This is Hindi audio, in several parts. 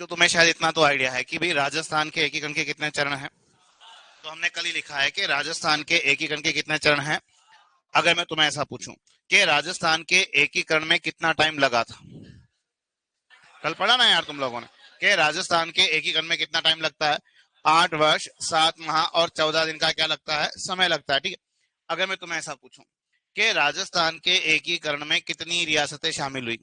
तो तुम्हें शायद इतना तो आइडिया है कि भाई राजस्थान के एकीकरण के कितने चरण हैं। तो हमने कल ही लिखा है कि राजस्थान के एकीकरण के कितने चरण हैं। अगर मैं तुम्हें ऐसा पूछूं कि राजस्थान के एकीकरण में कितना टाइम लगा था, कल पढ़ा ना यार तुम लोगों ने कि राजस्थान के एकीकरण में कितना टाइम लगता है, 8 वर्ष 7 माह और 14 दिन का क्या लगता है, समय लगता है। ठीक है, अगर मैं तुम्हें ऐसा पूछूं कि राजस्थान के एकीकरण में कितनी रियासतें शामिल हुई,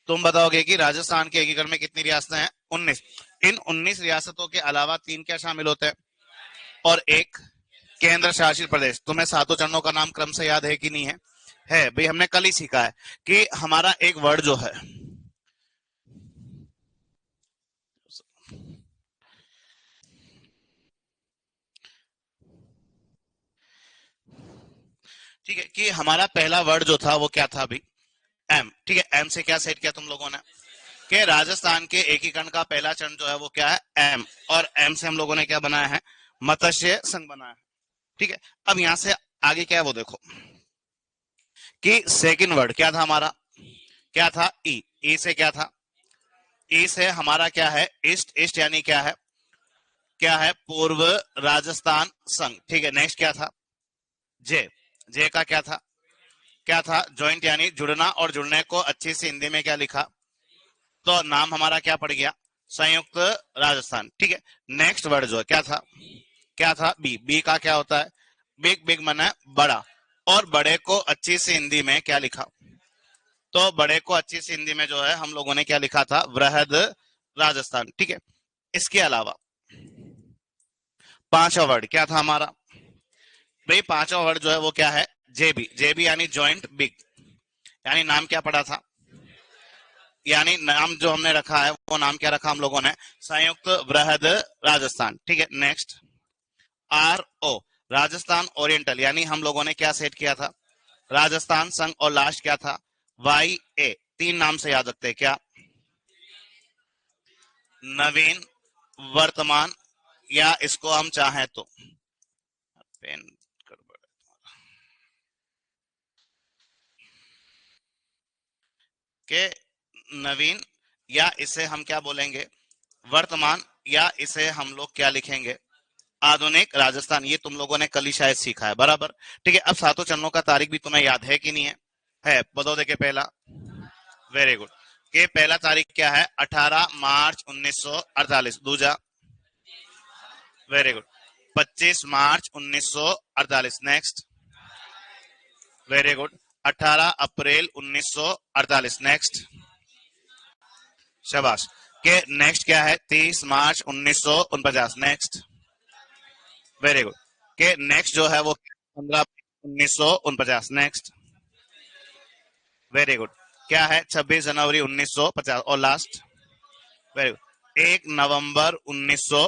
तुम बताओगे कि राजस्थान के एकीकरण में कितनी रियासतें हैं, 19। इन 19 रियासतों के अलावा 3 क्या शामिल होते हैं, और एक केंद्र शासित प्रदेश। तुम्हें सातों चरणों का नाम क्रम से याद है कि नहीं है? है भाई, हमने कल ही सीखा है कि हमारा एक वर्ड जो है, ठीक है, कि हमारा पहला वर्ड जो था वो क्या था अभी, एम। ठीक है, एम से क्या सेट किया तुम लोगों ने कि राजस्थान के एकीकरण का पहला चरण जो है वो क्या है, एम। और एम से हम लोगों ने क्या बनाया है, मत्स्य संघ बनाया है। ठीक है, अब यहां से आगे क्या है वो देखो कि सेकंड वर्ड क्या था हमारा, क्या था, ई। ई से क्या था, ई से हमारा क्या है, ईस्ट। ईस्ट यानी क्या है, क्या है, पूर्व राजस्थान संघ। ठीक है, नेक्स्ट क्या था, जे। जे का क्या था, क्या था, ज्वाइंट यानी जुड़ना, और जुड़ने को अच्छी से हिंदी में क्या लिखा, तो नाम हमारा क्या पड़ गया, संयुक्त राजस्थान। ठीक है, नेक्स्ट वर्ड जो है क्या था, क्या था, बी। बी का क्या होता है, बिग। बिग माना बड़ा, और बड़े को अच्छी से हिंदी में क्या लिखा, तो बड़े को अच्छी से हिंदी में जो है हम लोगों ने क्या लिखा था, वृहद राजस्थान। ठीक है, इसके अलावा पांचवा वर्ड क्या था हमारा, भाई पांचवा वर्ड जो है वो क्या है, जेबी। जेबी यानी ज्वाइंट बिग, यानी नाम क्या पड़ा था, यानी नाम जो हमने रखा है वो नाम क्या रखा हम लोगों ने, संयुक्त वृहद राजस्थान। ठीक है, next R O, Rajasthan oriental, यानी हम लोगों ने क्या सेट किया था, राजस्थान संघ। और लास्ट क्या था, वाई ए। तीन नाम से याद रखते हैं क्या, नवीन, वर्तमान, या इसको हम चाहें तो पेन के नवीन, या इसे हम क्या बोलेंगे, वर्तमान, या इसे हम लोग क्या लिखेंगे, आधुनिक राजस्थान। ये तुम लोगों ने कल ही शायद सीखा है, बराबर। ठीक है, अब सातों चरणों का तारीख भी तुम्हें याद है कि नहीं है? है, बताओ देखे पहला, वेरी गुड। के पहला तारीख क्या है, 18 मार्च 1948। दूजा, वेरी गुड, 25 मार्च 1948। नेक्स्ट, वेरी गुड, 18 अप्रैल 1948। नेक्स्ट, शाबाश। के नेक्स्ट क्या है, 30 मार्च 1949। Next, very good. के नेक्स्ट जो है वो 15 1949। Next, very good. क्या है, 26 जनवरी 1950। और लास्ट, वेरी गुड, 1 नवंबर 1900,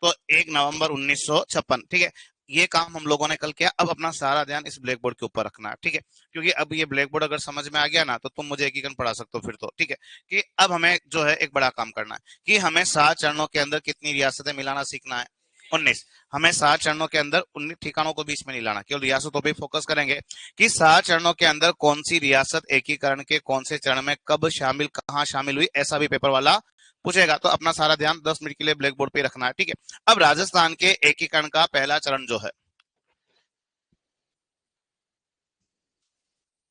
तो 1 नवंबर 1956। ठीक है, ये काम हम लोगों ने कल किया। अब अपना सारा ध्यान इस ब्लैक बोर्ड के ऊपर रखना है। ठीक है, क्योंकि अब ये ब्लैक बोर्ड अगर समझ में आ गया ना तो तुम मुझे एकीकरण पढ़ा सकते हो फिर तो। ठीक है, कि अब हमें जो है एक बड़ा काम करना है कि हमें 7 चरणों के अंदर कितनी रियासतें मिलाना सीखना है, 19। हमें 7 चरणों के अंदर 19 ठिकानों को बीच में नहीं लाना, केवल रियासतों पर फोकस करेंगे कि 7 चरणों के अंदर कौन सी रियासत एकीकरण के कौन से चरण में कब शामिल, कहां शामिल हुई, ऐसा भी पेपर वाला पूछेगा। तो अपना सारा ध्यान 10 मिनट के लिए ब्लैक बोर्ड पे रखना है। ठीक है, अब राजस्थान के एकीकरण का पहला चरण जो है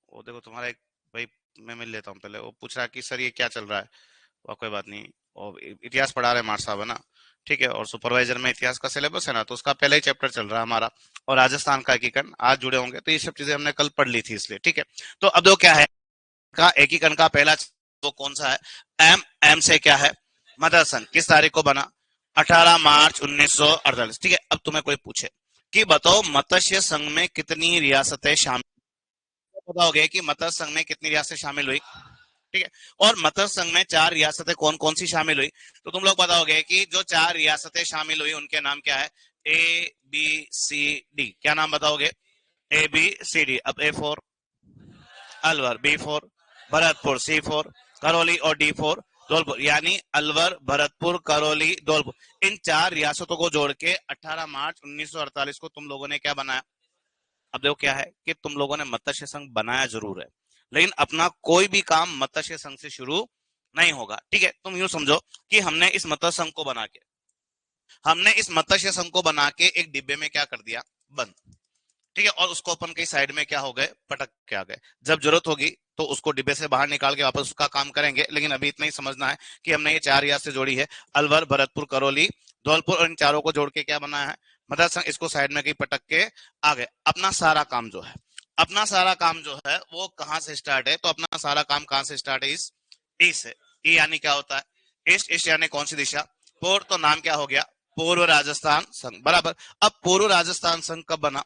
वो देखो तुम्हारा एक, भाई मैं मिल लेता हूँ पहले। वो पूछ रहा है कि सर ये क्या चल रहा है, और कोई बात नहीं, और इतिहास पढ़ा रहे मार साहब है ना। ठीक है, और सुपरवाइजर में इतिहास का सिलेबस है ना, तो उसका पहला ही चैप्टर चल रहा है हमारा। और राजस्थान का एकीकरण आज जुड़े होंगे तो ये सब चीजें हमने कल पढ़ ली थी इसलिए। ठीक है, तो अब दो क्या है, का एकीकरण का पहला वो कौन सा है, एम। एम से क्या है, मदर संघ। किस तारीख को बना, 18 मार्च 1948। ठीक है, अब तुम्हें कोई पूछे कि बताओ मत्स्य संघ में कितनी रियासतें शामिल, बताओगे कि मत्स्य संघ में कितनी रियासतें शामिल हुई। ठीक है, और मत्स्य संघ में 4 रियासतें कौन कौन सी शामिल हुई, तो तुम लोग बताओगे कि जो 4 रियासतें शामिल हुई उनके नाम क्या है, ए बी सी डी। क्या नाम बताओगे, ए बी सी डी। अब A four Alwar, B four Bharatpur, C four Karauli, और डी फोर धौलपुर। यानी अलवर, भरतपुर, करौली, धौलपुर, इन 4 रियासतों को जोड़ के 18 मार्च 1948 को तुम लोगों ने क्या बनाया। अब देखो क्या है कि तुम लोगों ने मत्स्य संघ बनाया जरूर है, लेकिन अपना कोई भी काम मत्स्य संघ से शुरू नहीं होगा। ठीक है, तुम यूं समझो कि हमने इस मत्स्य संघ को बना के एक डिब्बे में क्या कर दिया, बंद। ठीक है, और उसको अपन कई साइड में क्या हो गए, पटक के आ गए। जब जरूरत होगी तो उसको डिब्बे से बाहर निकाल के वापस उसका काम करेंगे, लेकिन अभी इतना ही समझना है कि हमने ये 4 रियासत से जोड़ी है, अलवर, भरतपुर, करौली, धौलपुर, और इन चारों को जोड़ के क्या बनाया है, मतलब संघ। इसको साइड में कहीं पटक के आ गए। अपना सारा काम जो है वो कहां से स्टार्ट है, तो अपना सारा काम कहां से स्टार्ट है, इस ईस्ट से। ई यानी क्या होता है, ईस्ट। ईस्ट यानी कौन सी दिशा, पूर्व, तो नाम क्या हो गया, पूर्व राजस्थान संघ, बराबर। अब पूर्व राजस्थान संघ कब बना,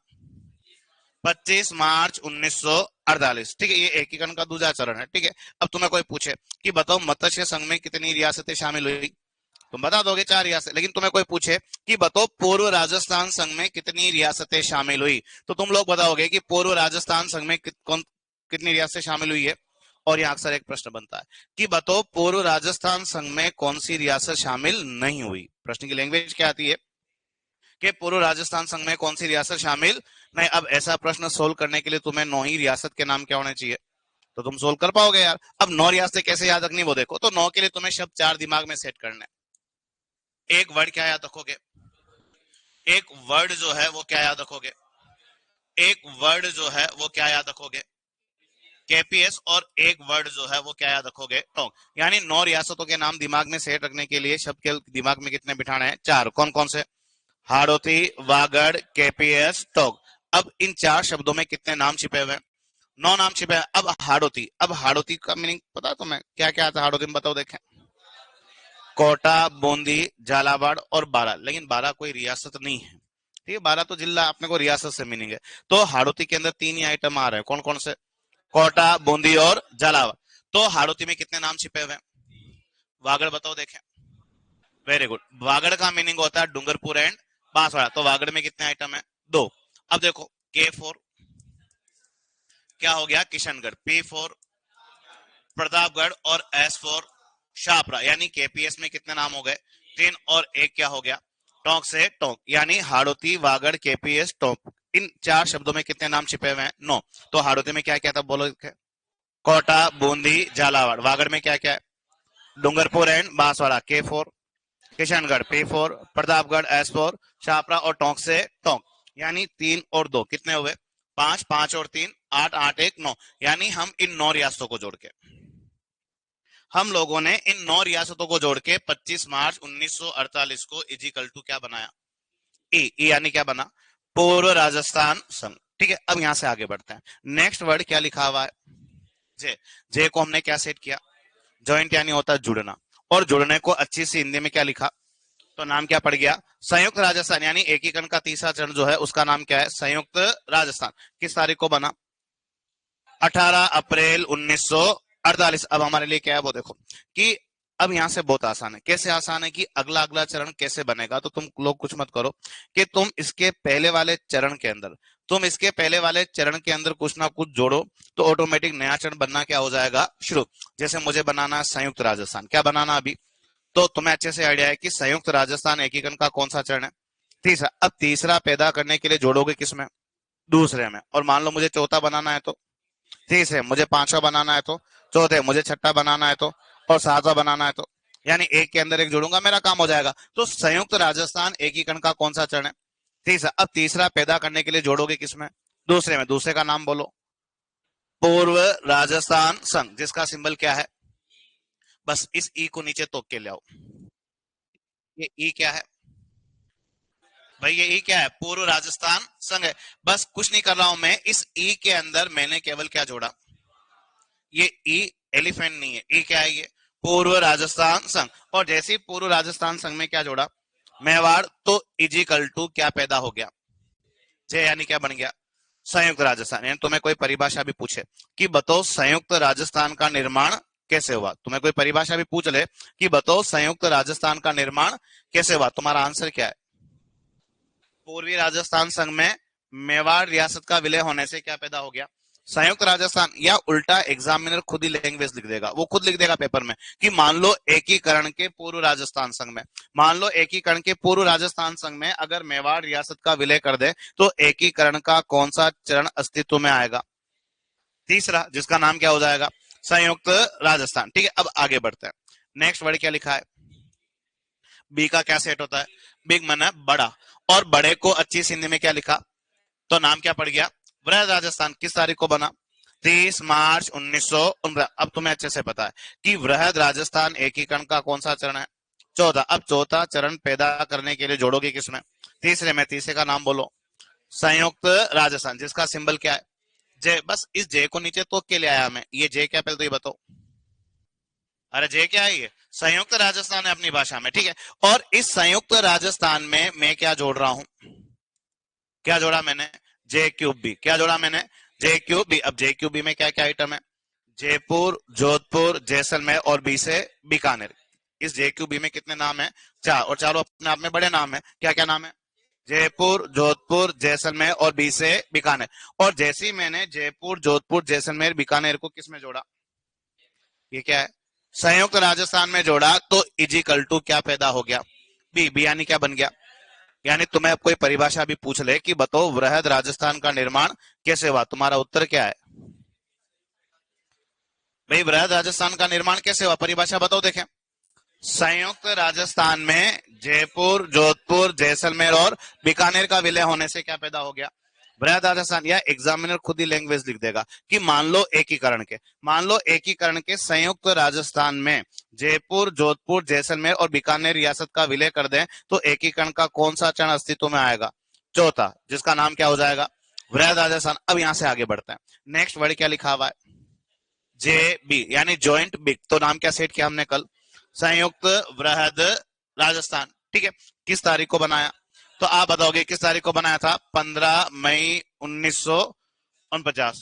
25 मार्च 1948। ठीक है, ये एकीकरण का दूसरा चरण है। ठीक है, अब तुम्हें कोई पूछे कि बताओ मत्स्य संघ में कितनी रियासतें शामिल हुई, तुम बता दोगे 4 रियासतें। लेकिन तुम्हें कोई पूछे कि बताओ पूर्व राजस्थान संघ में कितनी रियासतें शामिल हुई, तो तुम लोग बताओगे कि पूर्व राजस्थान संघ में कितनी रियासतें शामिल हुई है। और यहाँ अक्सर एक प्रश्न बनता है कि बताओ पूर्व राजस्थान संघ में कौन सी रियासत शामिल नहीं हुई। प्रश्न की लैंग्वेज क्या आती है कि पूर्व राजस्थान संघ में कौन सी रियासत शामिल नहीं। अब ऐसा प्रश्न सोल्व करने के लिए तुम्हें 9 ही रियासत के नाम क्या होने चाहिए, तो तुम सोल्व कर पाओगे यार। अब 9 रियासतें कैसे याद रखनी वो देखो। तो 9 के लिए तुम्हें शब्द 4 दिमाग में सेट करने। एक वर्ड क्या याद रखोगे, एक वर्ड जो है वो क्या याद रखोगे, एक वर्ड जो है वो क्या याद रखोगे, केपीएस। और एक वर्ड जो है वो क्या याद रखोगे, टोंक। यानी 9 रियासतों के नाम दिमाग में सेट रखने के लिए शब्द के दिमाग में कितने बिठाने हैं, 4। कौन कौन से, हाड़ौती, वागड़, केपीएस, टोंक। अब इन 4 शब्दों में कितने नाम छिपे हुए हैं, 9 नाम छिपे हैं। अब हाड़ौती का मीनिंग पता है तुम्हें, क्या क्या आता है हाड़ौती में, बताओ देखें। कोटा, बूंदी, झालावाड़ और बारा। लेकिन बारा कोई रियासत नहीं है, ठीक है, बारा तो जिला, अपने को रियासत से मीनिंग है। तो हाड़ौती के अंदर 3 ही आइटम आ रहे हैं, कौन कौन से, कोटा, बूंदी और झालावाड़। तो हाड़ौती में कितने नाम छिपे हुए हैं, वागड़ बताओ देखें। वेरी गुड, वागड़ का मीनिंग होता है डूंगरपुर एंड बांसवाड़ा। तो वागड़ में कितने आइटम है, 2। अब देखो, के फोर क्या हो गया, किशनगढ़, पी फोर प्रतापगढ़, और एस फोर शाहपुरा। यानी केपीएस में कितने नाम हो गए, 3। और एक क्या हो गया, टोंक से टोंक। यानी हाड़ौती, वागड़, केपीएस, टोंक, इन 4 शब्दों में कितने नाम छिपे हुए हैं, 9। तो हाड़ौती में क्या क्या था बोलो, कोटा, बूंदी, झालावाड़। वागड़ में क्या क्या है, डूंगरपुर एंड बांसवाड़ा, के four, Kishangarh, P four, Pratapgarh, S four, Shahpura, और टोंक से टोंक। यानी 3 और 2 कितने हुए, 5। 5 और 3 8, 8 1 9। यानी हम लोगों ने इन 9 रियासतों को जोड़ के 25 मार्च 1948 को इजिकल टू क्या बनाया, ई यानी क्या बना, पूर्व राजस्थान संघ। ठीक है, अब यहां से आगे बढ़ते हैं। नेक्स्ट वर्ड क्या लिखा हुआ है, जे। जे को हमने क्या सेट किया, ज्वाइंट यानी होता है जुड़ना। और जुड़ने को अच्छी सी हिंदी में क्या लिखा, तो नाम क्या पड़ गया, संयुक्त राजस्थान। यानी एकीकरण का तीसरा चरण जो है उसका नाम क्या है, संयुक्त राजस्थान। किस तारीख को बना, 18 अप्रैल 1948। अब हमारे लिए क्या है वो देखो कि अब यहां से बहुत आसान है। कैसे आसान है कि अगला अगला चरण कैसे बनेगा, तो तुम लोग कुछ मत करो कि तुम इसके पहले वाले चरण के अंदर कुछ ना कुछ जोड़ो, तो ऑटोमेटिक नया चरण बनना क्या हो जाएगा, शुरू। जैसे मुझे बनाना है संयुक्त राजस्थान, क्या बनाना अभी, तो तुम्हें अच्छे से आइडिया है कि संयुक्त राजस्थान एकीकरण का कौन सा चरण है, तीसरा। अब तीसरा पैदा करने के लिए जोड़ोगे किसमें, दूसरे में। और मान लो मुझे चौथा बनाना है तो तीसरे, मुझे पांचवा बनाना है तो चौथे, मुझे छठा बनाना है तो, और सातवां बनाना है तो। यानी एक के अंदर एक जोड़ूंगा, मेरा काम हो जाएगा। तो संयुक्त राजस्थान एकीकरण का कौन सा चरण है, तीसरा। अब तीसरा पैदा करने के लिए जोड़ोगे किसमें, दूसरे में। दूसरे का नाम बोलो, पूर्व राजस्थान संघ, जिसका सिंबल क्या है, बस इस ई को नीचे तोक के ले आओ। ये ई क्या है भाई, ये ई क्या है, पूर्व राजस्थान संघ है। बस कुछ नहीं कर रहा हूं मैं, इस ई के अंदर मैंने केवल क्या जोड़ा, ये ई एलिफेंट नहीं है, ई क्या है, ये पूर्व राजस्थान संघ। और जैसे ही पूर्व राजस्थान संघ में क्या जोड़ा, मेवाड़, तो इजिकल टू क्या पैदा हो गया, जय यानी क्या बन गया, संयुक्त राजस्थान। यानी तुम्हें कोई परिभाषा भी पूछे कि बताओ संयुक्त राजस्थान का निर्माण कैसे हुआ, तुम्हें कोई परिभाषा भी पूछ ले कि बताओ संयुक्त राजस्थान का निर्माण कैसे हुआ, तुम्हारा आंसर क्या है, पूर्वी राजस्थान संघ में मेवाड़ रियासत का विलय होने से क्या पैदा हो गया, संयुक्त राजस्थान। या उल्टा एग्जामिनर खुद ही लैंग्वेज लिख देगा, वो खुद लिख देगा पेपर में कि मान लो एकीकरण के पूर्व राजस्थान संघ में, मान लो एकीकरण के पूर्व राजस्थान संघ में अगर मेवाड़ रियासत का विलय कर दे तो एकीकरण का कौन सा चरण अस्तित्व में आएगा, तीसरा, जिसका नाम क्या हो जाएगा, संयुक्त राजस्थान। ठीक है, अब आगे बढ़ते हैं। नेक्स्ट वर्ड क्या लिखा है, बी का क्या सेट होता है, बिग माना बड़ा, और बड़े को अच्छी हिंदी में क्या लिखा, तो नाम क्या पड़ गया, वृहद राजस्थान। किस तारीख को बना, 30 मार्च 1919। अब तुम्हें अच्छे से पता है कि वृहद राजस्थान एकीकरण का कौन सा चरण है, चौथा। अब चौथा चरण पैदा करने के लिए जोड़ोगे किसमें, तीसरे में। तीसरे का नाम बोलो, संयुक्त राजस्थान, जिसका सिंबल क्या है, जे। बस इस जे को नीचे तो के ले आया मैं, ये जे क्या, पहले तो ये बताओ। अरे जे क्या है, ये संयुक्त राजस्थान है अपनी भाषा में, ठीक है। और इस संयुक्त राजस्थान में मैं क्या जोड़ रहा हूं, क्या जोड़ा मैंने, जे क्यूब बी। क्या जोड़ा मैंने, जे क्यूब बी। अब जे क्यूब बी में क्या क्या आइटम है, जयपुर, जोधपुर, जैसलमेर और बी से बीकानेर। इस जे क्यूब बी में कितने नाम है, चार, और चारों अपने आप में बड़े नाम है। क्या क्या नाम है, जयपुर, जोधपुर, जैसलमेर और बी से बीकानेर। और जैसे ही मैंने जयपुर, जोधपुर, जैसलमेर, बीकानेर को किस में जोड़ा, ये क्या है, संयुक्त राजस्थान में जोड़ा, तो इजिकल टू क्या पैदा हो गया, बी। बी यानी क्या बन गया, यानी तुम्हें अब कोई परिभाषा भी पूछ ले कि बताओ वृहद राजस्थान का निर्माण कैसे हुआ, तुम्हारा उत्तर क्या है, भाई वृहद राजस्थान का निर्माण कैसे हुआ, परिभाषा बताओ देखें। संयुक्त राजस्थान में जयपुर, जोधपुर, जैसलमेर और बीकानेर का विलय होने से क्या पैदा हो गया, वृहद राजस्थान। या एग्जामिनर खुद ही लैंग्वेज लिख देगा कि मान लो एकीकरण के, मान लो एकीकरण के संयुक्त राजस्थान में जयपुर, जोधपुर, जैसलमेर और बीकानेर रियासत का विलय कर दें, तो एकीकरण का कौन सा चरण अस्तित्व में आएगा, चौथा, जिसका नाम क्या हो जाएगा, वृहद राजस्थान। अब यहां से आगे बढ़ते हैं, नेक्स्ट वर्ड क्या लिखा हुआ है, जे बी, यानी ज्वाइंट बिग। तो नाम क्या सेट किया हमने कल, संयुक्त वृहद राजस्थान, ठीक है। किस तारीख को बनाया, तो आप बताओगे किस तारीख को बनाया था, 15 मई 1949,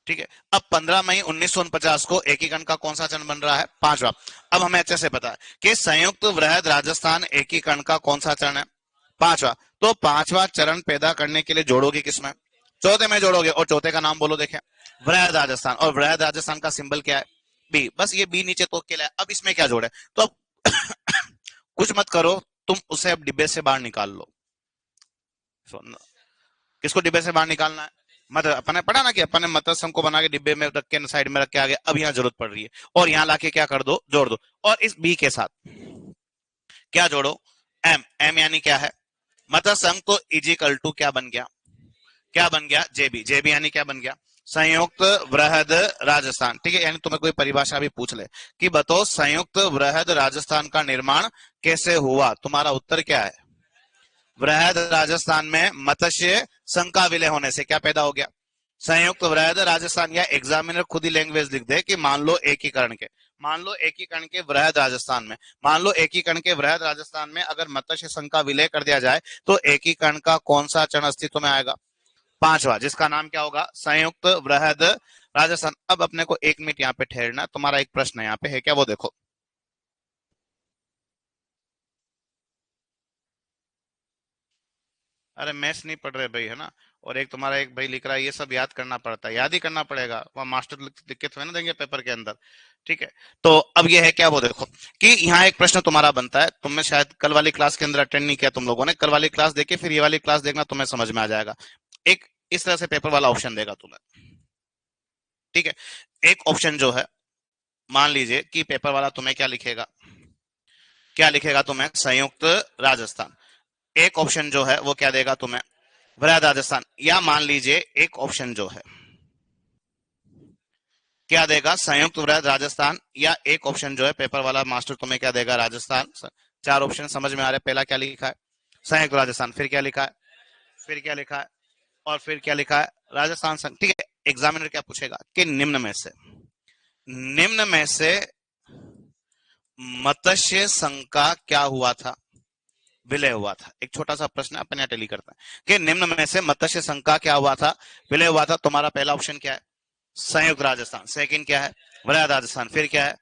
ठीक है। अब 15 मई 1949 को एकीकरण का कौन सा चरण बन रहा है, पांचवा। अब हमें अच्छे से पता है कि संयुक्त वृहद राजस्थान एकीकरण का कौन सा चरण है, पांचवा। तो पांचवा चरण पैदा करने के लिए जोड़ोगे किसमें, चौथे में जोड़ोगे, और चौथे का नाम बोलो देखें, वृहद राजस्थान। और वृहद राजस्थान का सिंबल क्या है, बी। बस ये बी नीचे तो के लिए। अब इसमें क्या जोड़े, तो अब कुछ मत करो, तुम उसे अब डिब्बे से बाहर निकाल लो। किसको डिब्बे से बाहर निकालना है, मत अपने पढ़ा ना कि अपने मतर संघ को बना के डिब्बे में रख के साइड में रख के आगे। अब यहाँ जरूरत पड़ रही है, और यहाँ लाके क्या कर दो, जोड़ दो। और इस बी के साथ क्या जोड़ो, एम। एम यानी क्या है, मतर संघ, तो इजिकल टू क्या बन गया, क्या बन गया, जेबी। जेबी यानी क्या बन गया, संयुक्त वृहद राजस्थान, ठीक है। यानी तुम्हें कोई परिभाषा भी पूछ ले कि बताओ संयुक्त वृहद राजस्थान का निर्माण कैसे हुआ, तुम्हारा उत्तर क्या है, वृहद राजस्थान में मत्स्य संघ का विलय होने से क्या पैदा हो गया, संयुक्त वृहद राजस्थान। या एग्जामिनर खुद ही लैंग्वेज लिख दे कि मान लो एकीकरण के, मान लो एकीकरण के वृहद राजस्थान में, मान लो एकीकरण के वृहद राजस्थान में अगर मत्स्य संघ का विलय कर दिया जाए, तो एकीकरण का कौन सा चरण अस्तित्व में आएगा, पांचवा, जिसका नाम क्या होगा, संयुक्त वृहद राजस्थान। अब अपने को 1 मिनट यहाँ पे ठहरना, तुम्हारा एक प्रश्न यहाँ पे है क्या, वो देखो। अरे मैथ्स नहीं पढ़ रहे भाई, है ना। और एक तुम्हारा एक भाई लिख रहा है, ये सब याद करना पड़ता है, याद ही करना पड़ेगा, वहाँ मास्टर लिख के थोड़ा ना देंगे पेपर के अंदर, ठीक है। तो अब ये है क्या, वो देखो कि यहाँ एक प्रश्न तुम्हारा बनता है, तुमने शायद कल वाली क्लास के अंदर अटेंड नहीं किया, तुम लोगों ने कल वाली क्लास देखी, फिर ये वाली क्लास देखना, तुम्हें समझ में आ जाएगा। एक इस तरह से पेपर वाला ऑप्शन देगा तुम्हें, ठीक है। एक ऑप्शन जो है, मान लीजिए कि पेपर वाला तुम्हें क्या लिखेगा, क्या लिखेगा तुम्हें, संयुक्त राजस्थान। एक ऑप्शन जो है वो क्या देगा तुम्हें, वृहद राजस्थान। या मान लीजिए एक ऑप्शन जो है क्या देगा, संयुक्त वृहद राजस्थान। या एक ऑप्शन जो है पेपर वाला मास्टर तुम्हें क्या देगा, राजस्थान। चार ऑप्शन समझ में आ रहे हैं, पहला क्या लिखा है, संयुक्त राजस्थान, फिर क्या लिखा है, फिर क्या लिखा है, और फिर क्या लिखा है, राजस्थान संघ, ठीक है। एग्जामिनर क्या पूछेगा कि निम्न में से, निम्न में से मत्स्य संघ का क्या हुआ था, विलय हुआ था। एक छोटा सा प्रश्न अपन यहाँ टेली करते हैं कि निम्न में से मत्स्य संघ का क्या हुआ था, विलय हुआ था। तुम्हारा पहला ऑप्शन क्या है, संयुक्त राजस्थान। सेकंड क्या है, वृहद राजस्थान। फिर क्या है,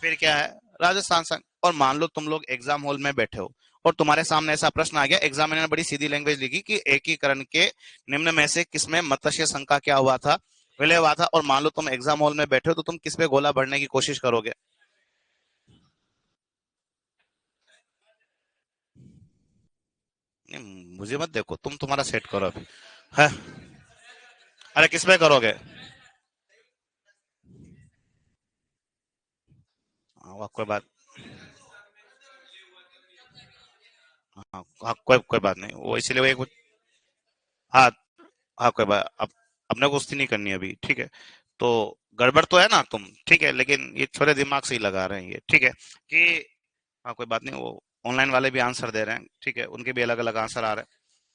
फिर क्या है, राजस्थान संघ। और मान लो तुम लोग एग्जाम हॉल में बैठे हो और तुम्हारे सामने ऐसा प्रश्न आ गया, एग्जामिनर ने बड़ी सीधी लैंग्वेज लिखी कि एकीकरण के निम्न में से किसमें मत्स्य संघ का क्या हुआ था, विलय हुआ था। और मान लो तुम एग्जाम हॉल में बैठे हो, तो तुम किस पे गोला भरने की कोशिश करोगे, मुझे मत देखो, तुम तुम्हारा सेट करो अभी है। अरे किस पे करोगे, हाँ, कोई बात। हाँ हाँ, कोई बात नहीं, वो इसीलिए वो एक। हाँ हाँ, कोई बात। अब अपने को कुश्ती नहीं करनी अभी, ठीक है। तो गड़बड़ तो है ना तुम, ठीक है, लेकिन ये थोड़े दिमाग से ही लगा रहे हैं ये, ठीक है कि। हाँ कोई बात नहीं, वो ऑनलाइन वाले भी आंसर दे रहे हैं, ठीक है, उनके भी अलग अलग आंसर आ रहे हैं।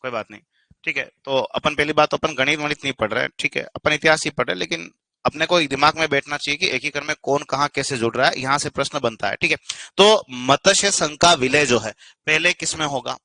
कोई बात नहीं, ठीक है। तो अपन पहली बात तो अपन गणित वणित नहीं पढ़ रहे हैं, ठीक है, अपन इतिहास ही पढ़ रहे हैं, लेकिन अपने को एक दिमाग में बैठना चाहिए कि एकीकरण में कौन कहाँ कैसे जुड़ रहा है, यहाँ से प्रश्न बनता है, ठीक है। तो मत्स्य संघ का विलय जो है पहले किसमें होगा?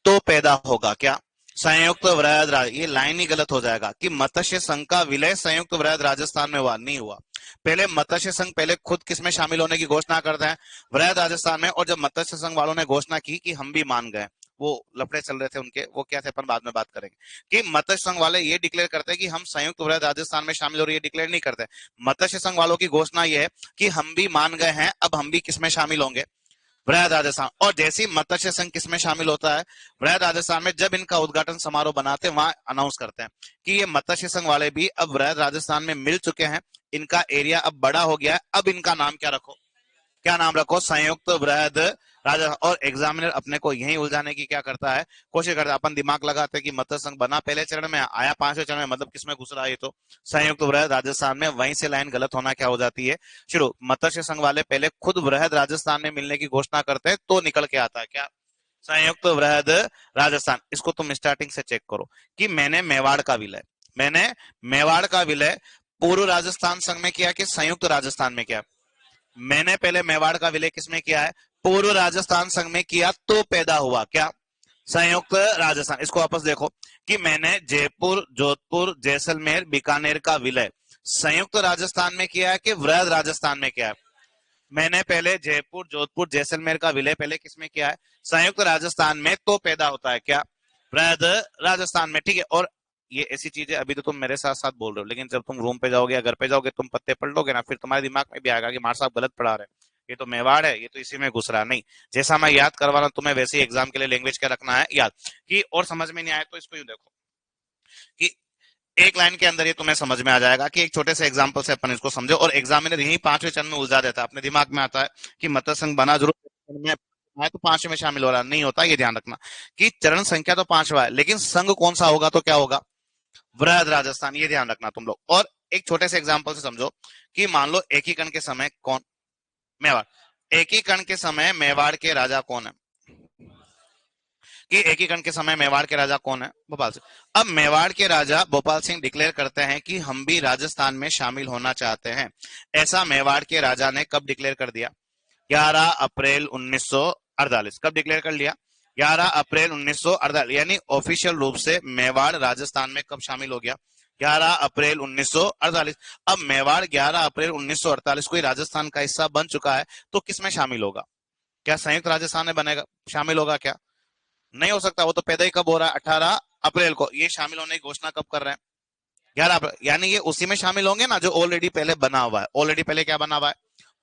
तो पैदा होगा क्या? संयुक्त वृहद ये लाइन ही गलत हो जाएगा कि मत्स्य संघ का विलय संयुक्त वृहद राजस्थान में हुआ, नहीं हुआ। पहले मत्स्य संघ पहले खुद किसमें शामिल होने की घोषणा करते हैं? वृहद राजस्थान में। और जब मत्स्य संघ वालों ने घोषणा की कि हम भी मान गए, वो लफड़े चल रहे थे उनके, वो क्या थे अपन बाद में बात करेंगे। कि मत्स्य संघ वाले ये डिक्लेयर करते हैं कि हम संयुक्त वृहद राजस्थान में शामिल हो रही है, डिक्लेयर नहीं करते। मत्स्य संघ वालों की घोषणा ये है कि हम भी मान गए हैं, अब हम भी किसमें शामिल होंगे? वृहद राजस्थान। और जैसे ही मत्स्य संघ किसमें शामिल होता है? वृहद राजस्थान में। जब इनका उद्घाटन समारोह बनाते हैं वहां अनाउंस करते हैं कि ये मत्स्य संघ वाले भी अब वृहद राजस्थान में मिल चुके हैं, इनका एरिया अब बड़ा हो गया है, अब इनका नाम क्या रखो? क्या नाम रखो? संयुक्त वृहद राजा। और एग्जामिनर अपने को यही उलझाने की क्या करता है, कोशिश करता है। अपन दिमाग लगाते हैं कि मत्स्य संघ बना पहले चरण में, आया पांचवें चरण में, मतलब किसमें घुस रहा है? ये तो संयुक्त वृहद राजस्थान में। वहीं से लाइन गलत होना क्या हो जाती है शुरू? मत्स्य संघ वाले पहले खुद वृहद राजस्थान में मिलने की घोषणा करते हैं, तो निकल के आता है क्या? संयुक्त वृहद राजस्थान। इसको तुम स्टार्टिंग से चेक करो कि मैंने मेवाड़ का विलय पूर्व राजस्थान संघ में किया कि संयुक्त राजस्थान में किया? मैंने पहले मेवाड़ का विलय किसमें किया है? पूर्व राजस्थान संघ में किया, तो पैदा हुआ क्या? संयुक्त राजस्थान। इसको वापस देखो कि मैंने जयपुर, जोधपुर, जैसलमेर, बीकानेर का विलय संयुक्त राजस्थान में किया है कि वृहद राजस्थान में किया है? मैंने पहले जयपुर, जोधपुर, जैसलमेर का विलय पहले किसमें किया है? संयुक्त राजस्थान में, तो पैदा होता है क्या? वृहद राजस्थान में, ठीक है। और ये ऐसी चीजें अभी तो तुम मेरे साथ साथ बोल रहे हो, लेकिन जब तुम रूम पे जाओगे या घर पे जाओगे, तुम पत्ते पढ़ लोगे ना, फिर तुम्हारे दिमाग में भी आएगा कि मार साहब गलत पढ़ा रहे हैं, ये तो मेवाड़ है, ये तो इसी में घुस रहा नहीं। जैसा मैं याद करवा रहा हूं तुम्हें, वैसे ही एग्जाम के लिए लैंग्वेज क्या रखना है याद। कि और समझ में नहीं आया तो इसको यूं देखो कि एक लाइन के अंदर ये तुम्हें समझ में आ जाएगा कि एक छोटे से एग्जाम्पल से अपन इसको समझो। और एग्जामिनर यही पांचवें चरण में उलझा देता है, अपने दिमाग में आता है कि मत्स्य संघ बना जरूर में है तो पांचवें में शामिल हो रहा नहीं होता, ये ध्यान रखना कि चरण संख्या तो पांचवा है, लेकिन संघ कौन सा होगा? तो क्या होगा? वृहद राजस्थान। ये ध्यान रखना तुम लोग। और एक छोटे से एग्जाम्पल से समझो कि मान लो एकीकरण के समय कौन? मेवाड़। एकीकरण के समय मेवाड़ के राजा कौन है? कि एकीकरण के समय मेवाड़ के राजा कौन है? भोपाल सिंह। अब मेवाड़ के राजा भोपाल सिंह डिक्लेयर करते हैं कि हम भी राजस्थान में शामिल होना चाहते हैं। ऐसा मेवाड़ के राजा ने कब डिक्लेयर कर दिया? 11 अप्रैल 1948। कब डिक्लेयर कर लिया? 11 अप्रैल 1948। यानी ऑफिशियल रूप से मेवाड़ राजस्थान में कब शामिल हो गया? 11 अप्रैल 1948। अब मेवाड़ 11 अप्रैल 1948 को ही राजस्थान का हिस्सा बन चुका है, तो किस में शामिल होगा? क्या संयुक्त राजस्थान में बनेगा, शामिल होगा क्या? नहीं हो सकता, वो तो पैदा ही कब हो रहा है? 18 अप्रैल को। ये शामिल होने की घोषणा कब कर रहे हैं? 11 अप्रैल। यानी ये उसी में शामिल होंगे ना जो ऑलरेडी पहले बना हुआ है। ऑलरेडी पहले क्या बना हुआ है?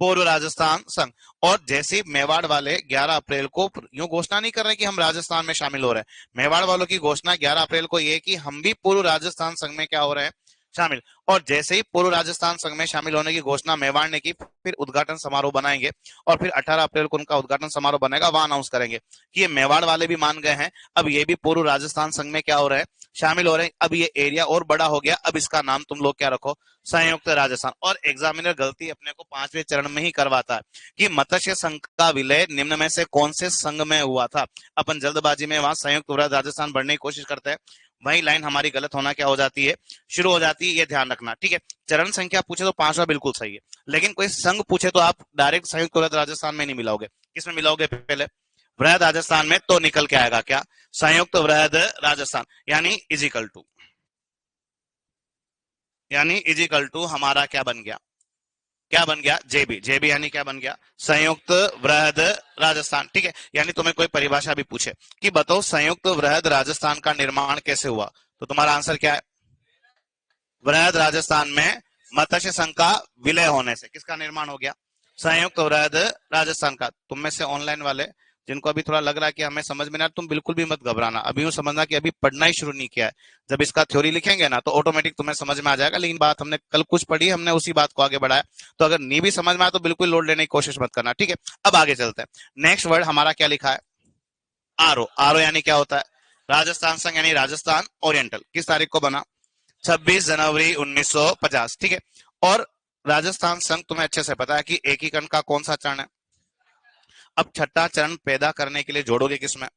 पूर्व राजस्थान संघ। और जैसे मेवाड़ वाले 11 अप्रैल को यूं घोषणा नहीं कर रहे कि हम राजस्थान में शामिल हो रहे हैं, मेवाड़ वालों की घोषणा 11 अप्रैल को ये कि हम भी पूर्व राजस्थान संघ में क्या हो रहे हैं? शामिल। और जैसे ही पूर्व राजस्थान संघ में शामिल होने की घोषणा मेवाड़ ने की, फिर उद्घाटन समारोह बनाएंगे और फिर 18 अप्रैल को उनका उद्घाटन समारोह बनेगा, वहां अनाउंस करेंगे कि ये मेवाड़ वाले भी मान गए हैं, अब ये भी पूर्व राजस्थान संघ में क्या हो रहे हैं? शामिल हो रहे हैं। अब ये एरिया और बड़ा हो गया, अब इसका नाम तुम लोग क्या रखो? संयुक्त राजस्थान। और एग्जामिनर गलती अपने को पांचवें चरण में ही करवाता है कि मत्स्य संघ का विलय निम्न में से कौन से संघ में हुआ था? अपन जल्दबाजी में वहां संयुक्त राजस्थान बढ़ने की कोशिश करते हैं, वही लाइन हमारी गलत होना क्या हो जाती है? शुरू हो जाती है। ये ध्यान रखना, ठीक है। चरण संख्या पूछे तो पांचवा बिल्कुल सही है, लेकिन कोई संघ पूछे तो आप डायरेक्ट संयुक्त राजस्थान में नहीं मिलाओगे। किसमें मिलाओगे? पहले वृहद राजस्थान में, तो निकल के आएगा क्या? संयुक्त वृहद राजस्थान। यानी इजिकल टू हमारा क्या बन गया? क्या बन गया? जेबी। जेबी यानी क्या बन गया? संयुक्त वृहद राजस्थान, ठीक है। यानी तुम्हें कोई परिभाषा भी पूछे कि बताओ संयुक्त वृहद राजस्थान का निर्माण कैसे हुआ, तो तुम्हारा आंसर क्या है? वृहद राजस्थान में मत्स्य संघ का विलय होने से। किसका निर्माण हो गया? संयुक्त वृहद राजस्थान का। तुम में से ऑनलाइन वाले जिनको अभी थोड़ा लग रहा है कि हमें समझ में ना, तुम बिल्कुल भी मत घबराना, अभी यूं समझना कि अभी पढ़ना ही शुरू नहीं किया है। जब इसका थ्योरी लिखेंगे ना तो ऑटोमेटिक तुम्हें समझ में आ जाएगा, लेकिन बात हमने कल कुछ पढ़ी, हमने उसी बात को आगे बढ़ाया। तो अगर नहीं भी समझ में आया तो बिल्कुल लोड लेने की कोशिश मत करना, ठीक है। अब आगे चलते हैं। नेक्स्ट वर्ड हमारा क्या लिखा है, आरओ। आरओ यानी क्या होता है, राजस्थान संघ यानी राजस्थान ओरिएंटल। किस तारीख को बना, 26 जनवरी 1950, ठीक है। और राजस्थान संघ तुम्हें अच्छे से पता है कि एकीकरण का कौन सा चरण है। अब छठा चरण पैदा करने के लिए जोड़ोगे किसमें,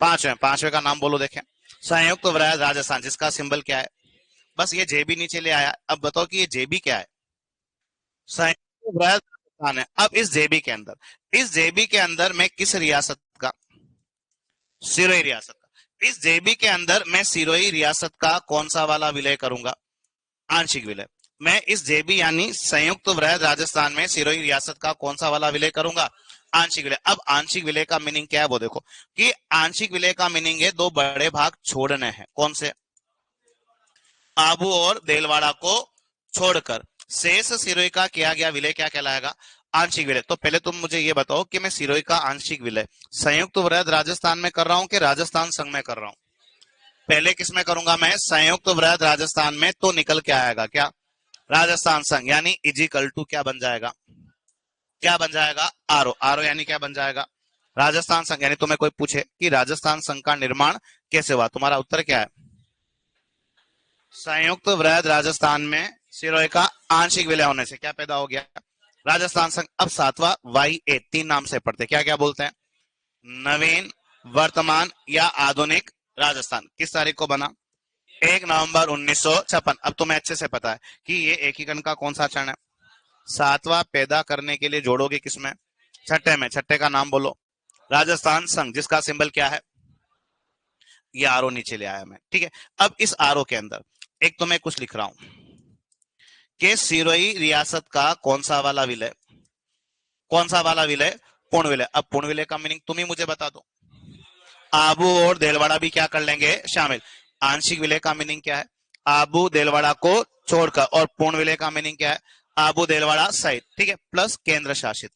पांचवें। पांचवें का नाम बोलो देखें, संयुक्त राज्य राजस्थान, जिसका सिंबल क्या है, बस ये जेबी नीचे ले आया। अब बताओ कि ये जेबी क्या है, संयुक्त राज्य राजस्थान है। अब इस जेबी के अंदर, इस जेबी के अंदर मैं किस रियासत का, सिरोही रियासत का, इस जेबी के अंदर मैं सिरोही रियासत का कौन सा वाला विलय करूंगा, आंशिक विलय। मैं इस जेबी यानी संयुक्त वृहद राजस्थान में सिरोही रियासत का कौन सा वाला विलय करूंगा, आंशिक विलय। अब आंशिक विलय का मीनिंग क्या है वो देखो, कि आंशिक विलय का मीनिंग है दो बड़े भाग छोड़ने हैं। कौन से, आबू और देलवाड़ा को छोड़कर शेष सिरोही का किया गया विलय क्या कहलाएगा, आंशिक विलय। तो पहले तुम मुझे ये बताओ कि मैं सिरोही का आंशिक विलय संयुक्त वृहद राजस्थान में कर रहा हूं कि राजस्थान संघ में कर रहा हूं। पहले किस में करूंगा मैं, संयुक्त वृहद राजस्थान में, तो निकल के आएगा क्या, राजस्थान संघ, यानी इजिकल टू क्या बन जाएगा, क्या बन जाएगा, आरओ। आरओ यानी क्या बन जाएगा, राजस्थान संघ। यानी तुम्हें कोई पूछे कि राजस्थान संघ का निर्माण कैसे हुआ, तुम्हारा उत्तर क्या है, संयुक्त वृहद राजस्थान में सिरोही का आंशिक विलय होने से क्या पैदा हो गया, राजस्थान संघ। अब सातवां वाई ए, तीन नाम से पढ़ते, क्या क्या बोलते हैं, नवीन, वर्तमान या आधुनिक राजस्थान। किस तारीख को बना, 1 नवंबर 1956। अब तुम्हें अच्छे से पता है कि ये एकीकरण का कौन सा चरण है, सातवां पैदा करने के लिए जोड़ोगे किसमें, छठे में। छठे का नाम बोलो, राजस्थान संघ, जिसका सिंबल क्या है, ये आरओ नीचे ले आया मैं, ठीक है। अब इस आरओ के अंदर एक तो मैं कुछ लिख रहा हूं कि सिरोही रियासत का कौन सा वाला विलय, कौन सा वाला विलय, पूर्ण विलय। अब पूर्ण विलय का मीनिंग तुम ही मुझे बता दो, आबू और देलवाड़ा भी क्या कर लेंगे, शामिल। आंशिक विलय का मीनिंग क्या है, आबू देलवाड़ा को छोड़कर। और पूर्ण विलय का मीनिंग क्या है, आबू देलवाड़ा सहित, ठीक है, प्लस केंद्र शासित।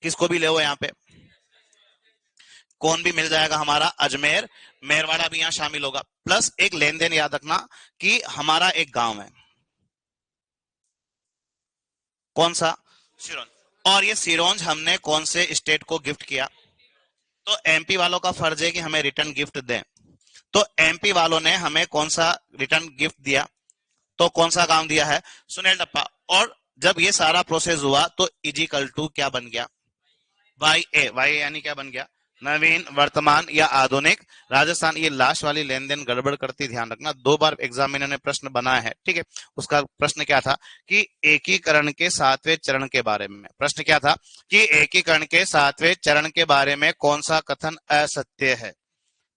किसको भी ले हो यहाँ पे, कौन भी मिल जाएगा हमारा, अजमेर, मेरवाड़ा भी यहाँ शामिल होगा। प्लस एक लेन देन याद रखना कि हमारा एक गांव है, कौन सा, सिरोंज। और ये सिरोंज हमने कौन से स्टेट को गिफ्ट किया, तो एमपी वालों का फर्ज है कि हमें रिटर्न गिफ्ट दें। तो एमपी वालों ने हमें कौन सा रिटर्न गिफ्ट दिया, तो कौन सा काम दिया है, सुनील टप्पा। और जब ये सारा प्रोसेस हुआ तो इजिकल टू क्या बन गया, वाई ए। वाई यानी क्या बन गया, नवीन, वर्तमान या आधुनिक राजस्थान। ये लास्ट वाली लेन देन गड़बड़ करती, ध्यान रखना, दो बार एग्जामिनर ने प्रश्न बनाया है, ठीक है। उसका प्रश्न क्या था कि एकीकरण के सातवें चरण के बारे में, प्रश्न क्या था कि एकीकरण के सातवें चरण के बारे में कौन सा कथन असत्य है।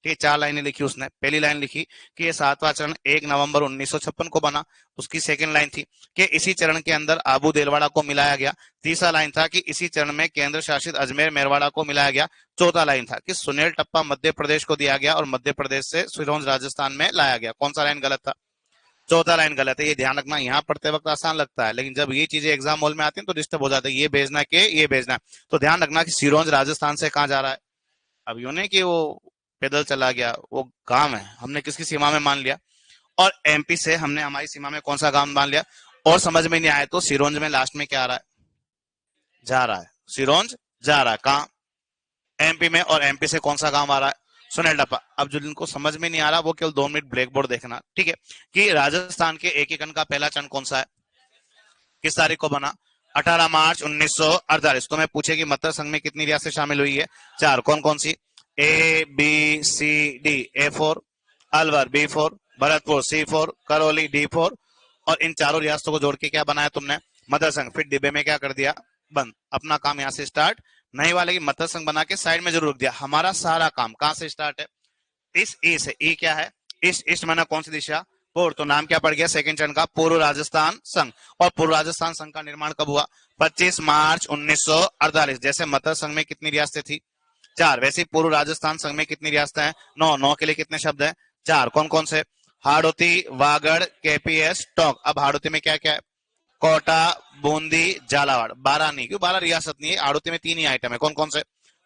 ठीक है, चार लाइनें लिखी उसने। पहली लाइन लिखी कि ये सातवां चरण 1 नवंबर 1956 को बना। उसकी सेकंड लाइन थी कि इसी चरण के अंदर आबू देलवाड़ा को मिलाया गया। तीसरा लाइन था कि इसी चरण में केंद्र शासित अजमेर मेरवाड़ा को मिलाया गया। चौथा लाइन था कि सुनील टप्पा मध्य प्रदेश को दिया गया और मध्य प्रदेश से सिरोंज राजस्थान में लाया गया। कौन सा लाइन गलत था, चौथा लाइन गलत है। ये ध्यान रखना, यहाँ पढ़ते वक्त आसान लगता है, लेकिन जब ये चीजें एग्जाम हॉल में आती हैं तो डिस्टर्ब हो जाता है, ये भेजना के ये भेजना। तो ध्यान रखना कि सिरोंज राजस्थान से कहाँ जा रहा है, अब यूं नहीं कि वो पैदल चला गया, वो गांव है, हमने किसकी सीमा में मान लिया। और एमपी से हमने हमारी सीमा में कौन सा गांव मान लिया। और समझ में नहीं आया तो सिरोंज में लास्ट में क्या आ रहा है, जा रहा है, सिरोंज जा रहा है कहाँ, एमपी में। और एमपी से कौन सा गांव आ रहा है, सुनील टप्पा। अब जो जिनको समझ में नहीं आ रहा वो केवल 2 मिनट ब्लैक बोर्ड देखना, ठीक है। कि राजस्थान के एकीकरण का पहला चरण कौन सा है, किस तारीख को बना, 18 मार्च 1948। तो मैं पूछे कि मत्स्य संघ में कितनी रियासतें शामिल हुई है, चार। कौन कौन सी, A B C D, A4, Alwar B4, Bharatpur C4, Karauli D4। और इन चारों रियासतों को जोड़ के क्या बनाया तुमने, मत्स्य संघ। फिर डिब्बे में क्या कर दिया, बंद। अपना काम यहाँ से स्टार्ट नहीं हुआ, लेकिन मत्स्य संघ बना के साइड में जरूर रख दिया। हमारा सारा काम कहां से स्टार्ट है, इस ई से। ई क्या है, ईस्ट। ईस्ट माना कौन सी दिशा, पूर्व। तो नाम क्या पड़ गया सेकंड चरण का, पूर्व राजस्थान संघ। और पूर्व राजस्थान संघ का निर्माण कब हुआ, 25 मार्च 1948। जैसे मत्स्य संघ में कितनी रियासतें थी, चार, वैसे ही पूर्व राजस्थान संघ में कितनी रियासतें हैं, नौ। नौ के लिए कितने शब्द हैं, चार। कौन कौन से, हाड़ौती, वागड़, केपीएस, टोंक। अब हाड़ौती में क्या क्या है, कोटा, बूंदी, झालावाड़। 12 नहीं, क्यों 12 रियासत नहीं है, हाड़ौती में 3 ही आइटम है। कौन कौन से,